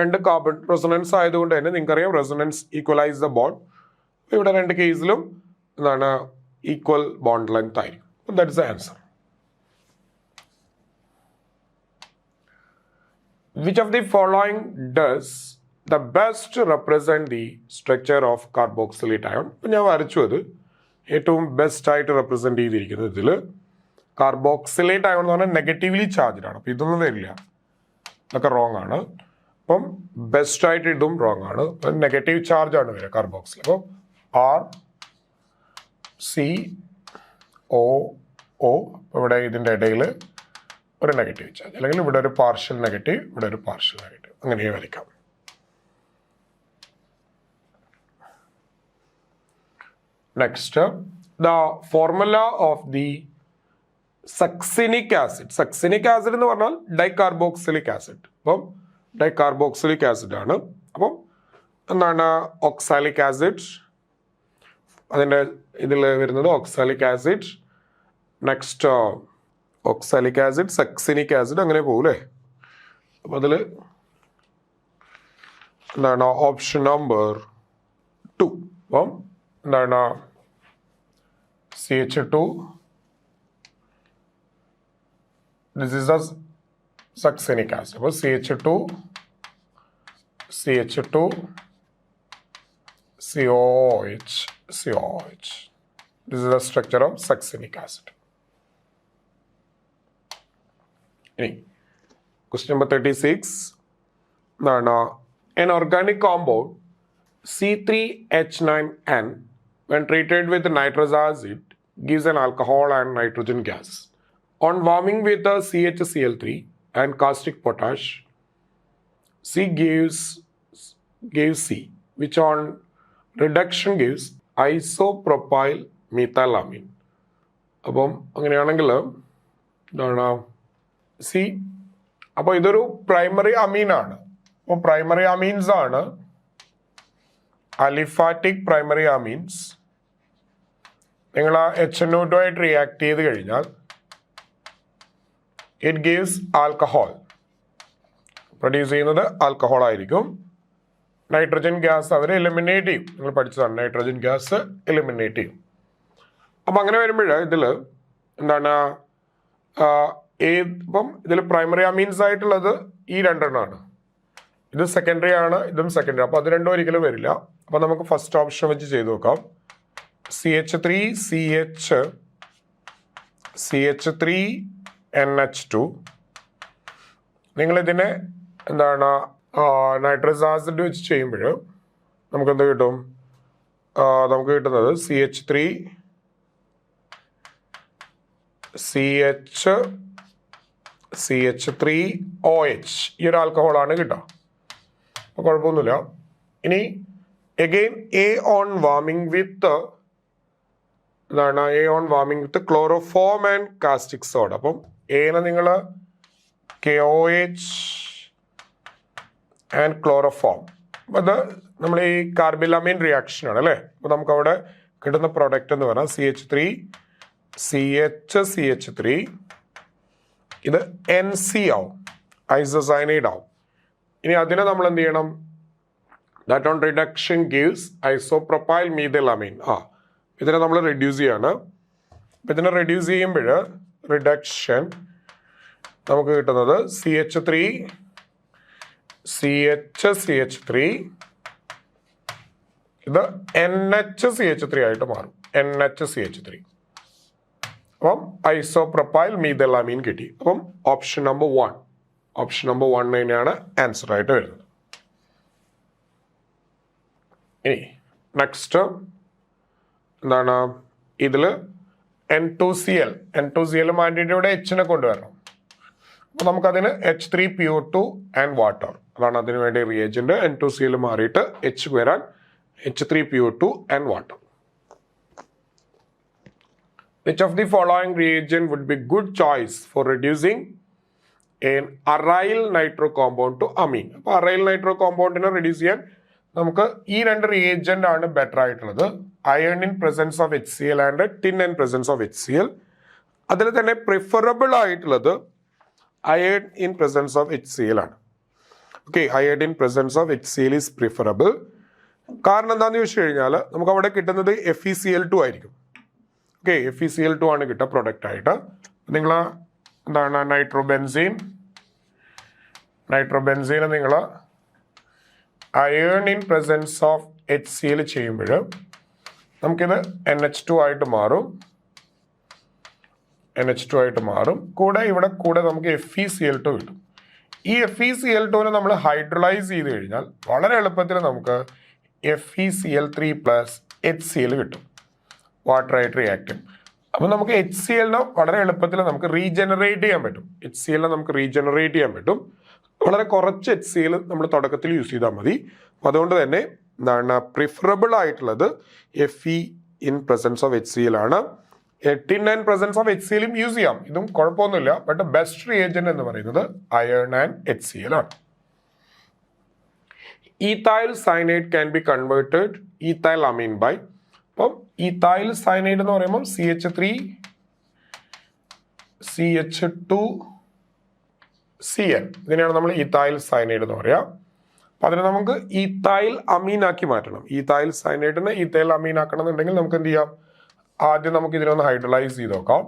രണ്ട് കാർബൺ റെസൊണൻസ് ആയതുകൊണ്ട് തന്നെ നിങ്ങൾക്കറിയാം റെസൊണൻസ് ഈക്വലൈസ് ദ ബോണ്ട്. ഇവിടെ 2 കേസിലും എന്താണ് ഈക്വൽ ബോണ്ട് ലെങ്ത് ആയിരിക്കും. That is the answer. Which of the following does the best represent the structure of carboxylate ion? ഇപ്പം ഞാൻ വരച്ചു അത് ഏറ്റവും ബെസ്റ്റ് ആയിട്ട് റെപ്രസെന്റ് ചെയ്തിരിക്കുന്നത് ഇതിൽ കാർബോക്സിലേറ്റ് അയോൺ എന്ന് പറഞ്ഞാൽ നെഗറ്റീവ്ലി ചാർജ്ഡ് ആണ്. അപ്പം ഇതൊന്നും വരില്ല, ഇതൊക്കെ റോങ് ആണ്. അപ്പം ബെസ്റ്റ് ആയിട്ട് ഇതും റോങ് ആണ്. അപ്പം നെഗറ്റീവ് ചാർജ് ആണ് വരിക കാർബോക്സിൽ. അപ്പം RCOO. ഇവിടെ ഇതിൻ്റെ ഇടയിൽ ഒരു നെഗറ്റീവ് ചാർജ്, അല്ലെങ്കിൽ ഇവിടെ ഒരു പാർഷ്യൽ നെഗറ്റീവ്, ഇവിടെ ഒരു പാർഷ്യൽ നെഗറ്റീവ്, അങ്ങനെ വരയ്ക്കാം. Next, the formula of the succinic acid. Succinic acid എന്ന് പറഞ്ഞാൽ ഡൈകാർബോക്സിലിക് ആസിഡ്. അപ്പം ഡൈകാർബോക്സിലിക് ആസിഡ് ആണ്. അപ്പം എന്താണ് ഓക്സാലിക് ആസിഡ്, അതിൻ്റെ ഇതിൽ വരുന്നത് oxalic acid. Next oxalic acid, succinic acid, അങ്ങനെ പോകൂലേ. അപ്പം അതിൽ എന്താണ് ഓപ്ഷൻ നമ്പർ 2. അപ്പം എന്താണ് CH2. This is the succinic acid. അപ്പോൾ CH2, COOH. This is the structure of succinic acid. ഇനി question number 36. An organic compound C3H9N when treated with nitrous acid gives an alcohol and nitrogen gas. On warming with the CHCl3 and caustic potash, C gives C, which on reduction gives isopropyl methylamine. അപ്പം അങ്ങനെയാണെങ്കിൽ എന്താണ് സി. അപ്പോൾ ഇതൊരു പ്രൈമറി അമീനാണ്. അപ്പോൾ പ്രൈമറി അമീൻസ് ആണ് അലിഫാറ്റിക് പ്രൈമറി അമീൻസ്. നിങ്ങൾ ആ HNO2 ആയിട്ട് റിയാക്ട് ചെയ്ത് കഴിഞ്ഞാൽ ഇറ്റ് ഗീവ്സ് ആൽക്കഹോൾ. പ്രൊഡ്യൂസ് ചെയ്യുന്നത് ആൽക്കഹോൾ ആയിരിക്കും. നൈട്രജൻ ഗ്യാസ് അവർ എലിമിനേറ്റ് ചെയ്യും. നിങ്ങൾ പഠിച്ചതാണ്, നൈട്രജൻ ഗ്യാസ് എലിമിനേറ്റ് ചെയ്യും. അപ്പം അങ്ങനെ വരുമ്പോൾ ഇതിൽ എന്താണ് ഇപ്പം ഇതിൽ പ്രൈമറി അമീൻസ് ആയിട്ടുള്ളത് ഈ രണ്ടെണ്ണമാണ്. ഇത് സെക്കൻഡറി ആണ്, ഇതും സെക്കൻഡറി. അപ്പോൾ അത് രണ്ടും ഒരിക്കലും വരില്ല. അപ്പം നമുക്ക് ഫസ്റ്റ് ഓപ്ഷൻ വെച്ച് ചെയ്ത് നോക്കാം. CH3NH2. നിങ്ങളിതിനെ എന്താണ് നൈട്രസ് ആസിഡ് വെച്ച് ചെയ്യുമ്പോൾ നമുക്കെന്ത് കിട്ടും? നമുക്ക് കിട്ടുന്നത് CH3OH. ഈ ഒരു ആൽക്കഹോളാണ് കിട്ടുക. അപ്പോൾ കുഴപ്പമൊന്നുമില്ല. ഇനി again A on warming with chloroform and caustic soda. അപ്പം എനെ നിങ്ങൾ KOH ആൻഡ് ക്ലോറോഫോം. അപ്പം അത് നമ്മൾ ഈ കാർബിലമീൻ റിയാക്ഷനാണ് അല്ലേ. അപ്പോൾ നമുക്ക് അവിടെ കിട്ടുന്ന പ്രൊഡക്റ്റ് എന്ന് പറഞ്ഞാൽ CH3 ഇത് NC ആവും, ഐസോസൈനൈഡ് ആവും. ഇനി അതിനെ നമ്മൾ എന്ത് ചെയ്യണം? That on reduction gives isopropyl methylamine. ഇതിനെ നമ്മൾ റെഡ്യൂസ് ചെയ്യാണ്. അപ്പം ഇതിനെ റെഡ്യൂസ് ചെയ്യുമ്പോൾ റിഡക്ഷൻ നമുക്ക് കിട്ടുന്നത് CH3 ഇത് NHCH3 ആയിട്ട് മാറും. NHCH3. അപ്പം ഐസോപ്രൊപ്പൈൽ മീഥൈലമീൻ കിട്ടി. അപ്പം ഓപ്ഷൻ നമ്പർ 1 തന്നെയാണ് ആൻസർ ആയിട്ട് വരുന്നത്. ഇനി നെക്സ്റ്റ് എന്താണ് ഇതിൽ N2Cl മാറ്റിയിട്ട് ഇവിടെ Hനെ കൊണ്ടുവരണം. അപ്പോൾ നമുക്കതിന് H3PO2 ആൻഡ് വാട്ടർ, അതാണ് അതിന് വേണ്ടി റിയേജന്റ്. N2Cl മാറിയിട്ട് H വരാൻ H3PO2 and water. Which of the following reagent would be good choice for reducing an aryl nitro compound to amine? അപ്പോൾ അറൈൽ നൈട്രോ കോമ്പൗണ്ടിനെ റെഡ്യൂസ് ചെയ്യാൻ നമുക്ക് ഈ രണ്ട് റിയേജന്റ് ആണ് ബെറ്റർ ആയിട്ടുള്ളത്. Iron in presence of HCl and tin in presence of HCl. അതിൽ തന്നെ പ്രിഫറബിൾ ആയിട്ടുള്ളത് iron in presence of HCl ആണ്. Okay, iron in presence of HCl is preferable. കാരണം എന്താണെന്ന് ചോദിച്ചു കഴിഞ്ഞാൽ നമുക്ക് അവിടെ കിട്ടുന്നത് FeCl2 ആയിരിക്കും. ഓക്കെ, FeCl2 ആണ് കിട്ടുക പ്രൊഡക്റ്റ് ആയിട്ട്. നിങ്ങൾ എന്താണ് നൈട്രോബെൻസീൻ നൈട്രോബെൻസീനെ നിങ്ങൾ iron in presence of HCl ചെയ്യുമ്പോൾ നമുക്കിത് NH2 ആയിട്ട് മാറും. NH2 ആയിട്ട് മാറും. കൂടെ നമുക്ക് FeCl2 കിട്ടും. ഈ FeCl2നെ നമ്മൾ ഹൈഡ്രലൈസ് ചെയ്ത് കഴിഞ്ഞാൽ വളരെ എളുപ്പത്തിൽ നമുക്ക് FeCl3 പ്ലസ് HCl കിട്ടും, വാട്ടറായിട്ട് റിയാക്റ്റൻ. അപ്പോൾ നമുക്ക് HClനെ വളരെ എളുപ്പത്തിൽ നമുക്ക് റീജനറേറ്റ് ചെയ്യാൻ പറ്റും. HClനെ നമുക്ക് റീജനറേറ്റ് ചെയ്യാൻ പറ്റും. വളരെ കുറച്ച് HCl നമ്മൾ തുടക്കത്തിൽ യൂസ് ചെയ്താൽ മതി. അതുകൊണ്ട് തന്നെ എന്താണ് പ്രിഫറബിൾ ആയിട്ടുള്ളത് Fe in presence of HCl ആണ്. 89 പ്രസൻസ് ഓഫ് HClയും യൂസ് ചെയ്യാം, ഇതും കുഴപ്പമൊന്നുമില്ല. ബട്ട് ബെസ്റ്റ് റിയേജന്റ് എന്ന് പറയുന്നത് അയൺ ആൻഡ് HCl ആണ്. Ethyl cyanide can be converted ethyl amine by, അപ്പം ഈഥൈൽ സയനൈഡ് എന്ന് പറയുമ്പോൾ CH3 CH2Cl, ഇതിനെയാണ് നമ്മൾ ഈഥൈൽ സയനൈഡ് എന്ന് പറയാം. അപ്പം അതിനെ നമുക്ക് ഈഥൈൽ അമീൻ ആക്കി മാറ്റണം. ഈഥൈൽ സയനൈഡിനെ ഈഥൈൽ അമീൻ ആക്കണം എന്നുണ്ടെങ്കിൽ നമുക്ക് എന്ത് ചെയ്യാം, ആദ്യം നമുക്ക് ഇതിനൊന്ന് ഹൈഡ്രലൈസ് ചെയ്ത് നോക്കാം.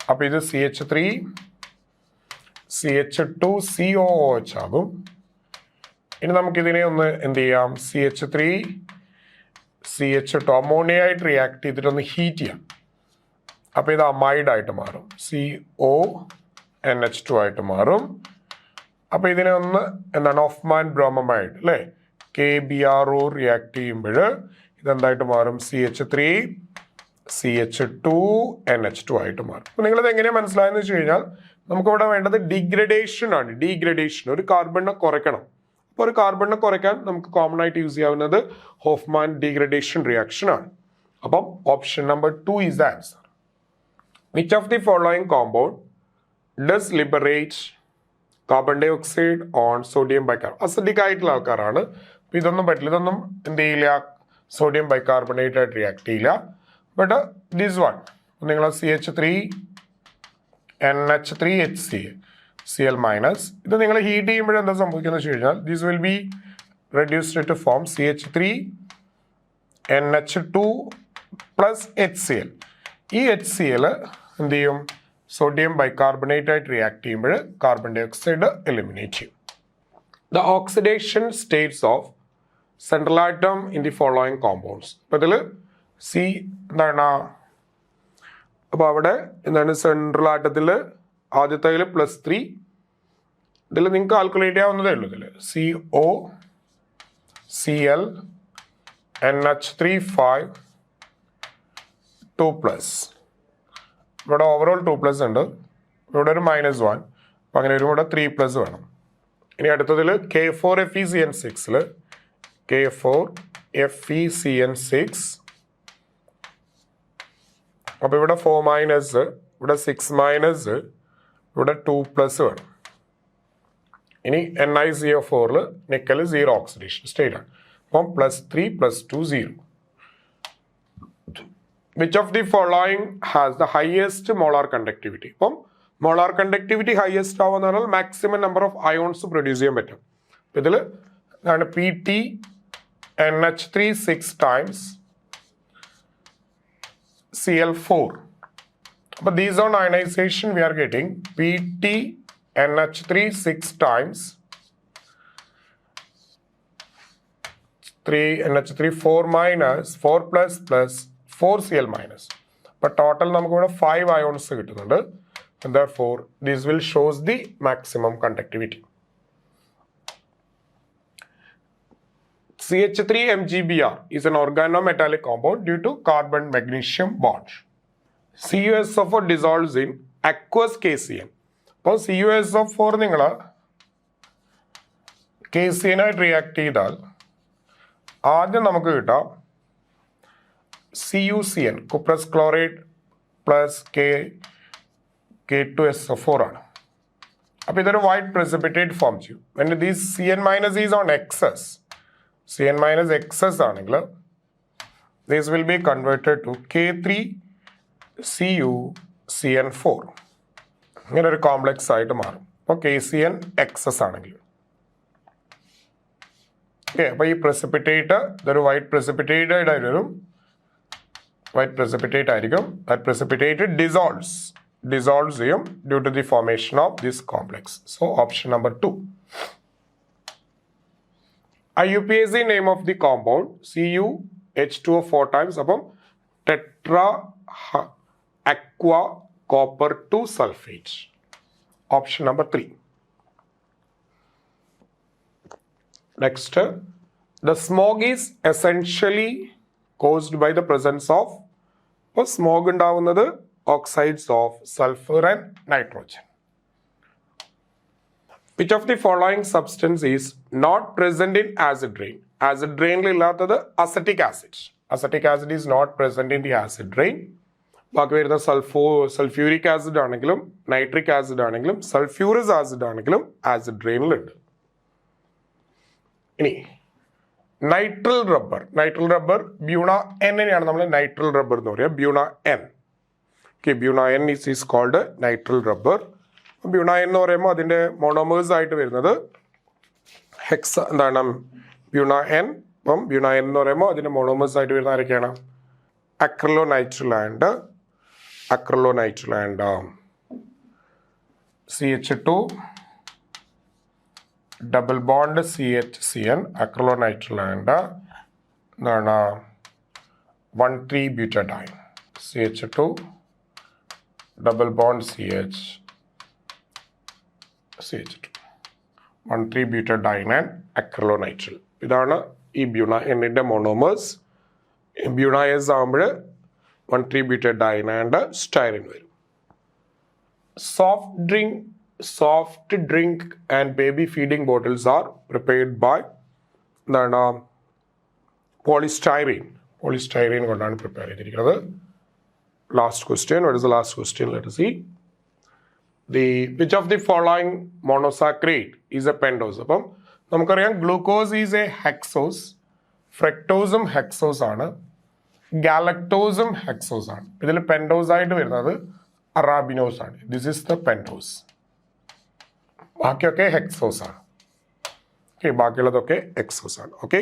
അപ്പം ഇത് CH3 CH2COOH ആകും. ഇനി നമുക്കിതിനെ ഒന്ന് എന്ത് ചെയ്യാം, CH3 CH2 അമോണിയായിട്ട് റിയാക്ട് ചെയ്തിട്ടൊന്ന് ഹീറ്റ് ചെയ്യാം. അപ്പോൾ ഇത് അമൈഡായിട്ട് മാറും, CONH2 ആയിട്ട് മാറും. അപ്പോൾ ഇതിനെ ഒന്ന് എന്താണ് ഓഫ്മാൻ ബ്രോമമൈഡ് അല്ലേ, KBRO റിയാക്ട് ചെയ്യുമ്പോൾ ഇതെന്തായിട്ട് മാറും, CH3 CH2NH2 ആയിട്ട് മാറും. അപ്പോൾ നിങ്ങളിത് എങ്ങനെയാണ് മനസ്സിലായെന്ന് വെച്ച് കഴിഞ്ഞാൽ നമുക്കിവിടെ വേണ്ടത് ഡിഗ്രഡേഷൻ ആണ്. ഡീഗ്രഡേഷൻ, ഒരു കാർബണിനെ കുറയ്ക്കണം. അപ്പോൾ ഒരു കാർബണിനെ കുറയ്ക്കാൻ നമുക്ക് കോമൺ ആയിട്ട് യൂസ് ചെയ്യാവുന്നത് ഹോഫ്മാൻ ഡീഗ്രഡേഷൻ റിയാക്ഷൻ ആണ്. അപ്പം option number 2 is the answer. Which of the following compound does liberate carbon dioxide on sodium bicarbonate? Acidic ആയിട്ടുള്ള ആൾക്കാരാണ്. അപ്പോൾ ഇതൊന്നും പറ്റില്ല, ഇതൊന്നും എന്ത് ചെയ്യില്ല, സോഡിയം ബൈകാർബണേറ്റ് ആയിട്ട് റിയാക്ട് ചെയ്യില്ല. ബട്ട് ദിസ് വൺ നിങ്ങൾ CH3 NH3HCl മൈനസ്, ഇത് നിങ്ങൾ ഹീറ്റ് ചെയ്യുമ്പോൾ എന്താ സംഭവിക്കുന്നത് വെച്ച് കഴിഞ്ഞാൽ this will be reduced to form CH3 NH2 plus HCl. ഈ HCl എന്ത് ചെയ്യും, സോഡിയം ബൈകാർബണേറ്റ് ആയിട്ട് റിയാക്ട് ചെയ്യുമ്പോൾ കാർബൺ ഡൈ ഓക്സൈഡ് എലിമിനേറ്റ് ചെയ്യും. The oxidation states of central atom in the following compounds. അപ്പോൾ ഇതിൽ എന്താണ്, അപ്പോൾ അവിടെ എന്താണ് സെൻട്രൽ ആറ്റത്തിൽ ആദ്യത്തേതിൽ +3, ഇതിൽ നിങ്ങൾക്ക് കാൽക്കുലേറ്റ് ചെയ്യാവുന്നതേ ഉള്ളൂ. ഇതിൽ COCl NH3 5 2+, ഇവിടെ ഓവറോൾ 2+ ഉണ്ട്, ഇവിടെ ഒരു -1, അപ്പം അങ്ങനെ ഒരു കൂടെ 3+ വേണം. ഇനി അടുത്തതിൽ K4FeCN6 K4FeCN6, അപ്പോൾ ഇവിടെ 4-, ഇവിടെ 6-, ഇവിടെ 2+ വേണം. ഇനി NiCO4 നിക്കൽ 0 ഓക്സിഡേഷൻ സ്റ്റേറ്റ് ആണ്. അപ്പം +3 +2 0. Which of the following has the highest molar conductivity? അപ്പം മോളാർ കണ്ടക്ടിവിറ്റി ഹയസ്റ്റ് ആവുമെന്ന് പറഞ്ഞാൽ maximum number of ions produce ചെയ്യാൻ പറ്റും. ഇതിൽ ഇതാണ് PT NH3 6 times Cl4. But these on ionization we are getting PT NH3 6 times 3 NH3 4 plus 4 Cl minus. But total നമുക്ക് ഇവിടെ 5 ions കിട്ടുന്നുണ്ട്. And therefore this will shows the maximum conductivity. CH3MgBr is an organometallic compound due to carbon magnesium bond. CuSO4 dissolves in aqueous KCl. അപ്പോൾ CuSO4 നിങ്ങൾ KCl ആയിട്ട് റിയാക്ട് ചെയ്താൽ ആദ്യം നമുക്ക് കിട്ടാം CuCN cuprous chloride plus K2SO4 ആണ്. അപ്പോൾ ഇതൊരു വൈറ്റ് precipitate ഫോം ചെയ്യും. When this CN minus is on excess, CN minus excess ആണെങ്കിൽ this will be converted to K3CuCN4. ഇങ്ങനെ ഒരു കോംപ്ലക്സ് ആയിട്ട് മാറും. അപ്പോൾ KCN എക്സസ് ആണെങ്കിൽ ഓക്കെ. അപ്പോൾ ഈ precipitate ഇതൊരു വൈറ്റ് precipitate ആയിട്ട് വരും, വൈറ്റ് precipitate ആയിരിക്കും. ദാറ്റ് precipitate dissolves ചെയ്യും due to the formation of this complex. So option number 2. IUPAC name of the compound CuH2O 4 times അപ്പം tetra aqua copper 2 sulfate. Option number 3. Next, the smog is essentially caused by the presence of smog ഉണ്ടാവുന്നത് oxides of sulfur and nitrogen. Which of the following substance is not present in acid rain? Acid rain ഇല്ലാത്തത് acetic acid. Acetic acid is not present in the acid rain. ബാക്കി വരുന്ന സൾഫ്യൂരിക് ആസിഡ് ആണെങ്കിലും നൈട്രിക് ആസിഡ് ആണെങ്കിലും സൾഫ്യൂറസ് ആസിഡ് ആണെങ്കിലും ആസിഡ് റെയിനിലുണ്ട്. ഇനി നൈട്രൽ റബ്ബർ ബ്യൂണ എന്നിനെയാണ് നമ്മൾ നൈട്രൽ റബ്ബർ എന്ന് പറയുക. Buna N Buna N is called nitrile rubber. Buna N എന്ന് പറയുമ്പോൾ അതിൻ്റെ മോണോമേഴ്സ് ആയിട്ട് വരുന്നത് ബ്യൂണ എൻ. അപ്പം ബ്യൂണ എൻ എന്ന് പറയുമ്പോൾ അതിൻ്റെ മോണോമേഴ്സ് ആയിട്ട് വരുന്ന ആരൊക്കെയാണ്? Acrylonitrile and CH2 double bond CHCN acrylonitrile and 1,3-butadiene. CH2 double bond CH2 1,3-butadiene and acrylonitrile. ഇതാണ് ഈ ബ്യൂണ എന്നിൻ്റെ മോണോമേഴ്സ്. ബ്യൂണ എസ് ആകുമ്പോൾ 1,3-butadiene ആൻഡ് സ്റ്റൈറിൻ വരും. Soft drink and baby feeding bottles are prepared by polystyrene കൊണ്ടാണ് പ്രിപ്പയർ ചെയ്തിരിക്കുന്നത്. Last question. What is the last question? Let us see. Which of the following monosaccharide is a pentose? അപ്പം നമുക്കറിയാം ഗ്ലൂക്കോസ് ഈസ് എ ഹെക്സോസ്, ഫ്രക്ടോസും ഹെക്സോസ് ആണ്, ഗാലക്ടോസും ഹെക്സോസ് ആണ്. ഇതിൽ പെൻറ്റോസ് ആയിട്ട് വരുന്നത് അറാബിനോസ് ആണ്. This is the pentose. ബാക്കിയൊക്കെ ഹെക്സോസ് ആണ്. ഓക്കെ, ബാക്കിയുള്ളതൊക്കെ എക്സോസ് ആണ്. ഓക്കെ,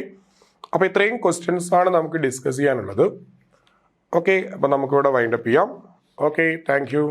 അപ്പോൾ ഇത്രയും ക്വസ്റ്റ്യൻസ് ആണ് നമുക്ക് ഡിസ്കസ് ചെയ്യാനുള്ളത്. ഓക്കെ, അപ്പോൾ നമുക്കിവിടെ വൈൻഡപ്പ് ചെയ്യാം. Okay, thank you.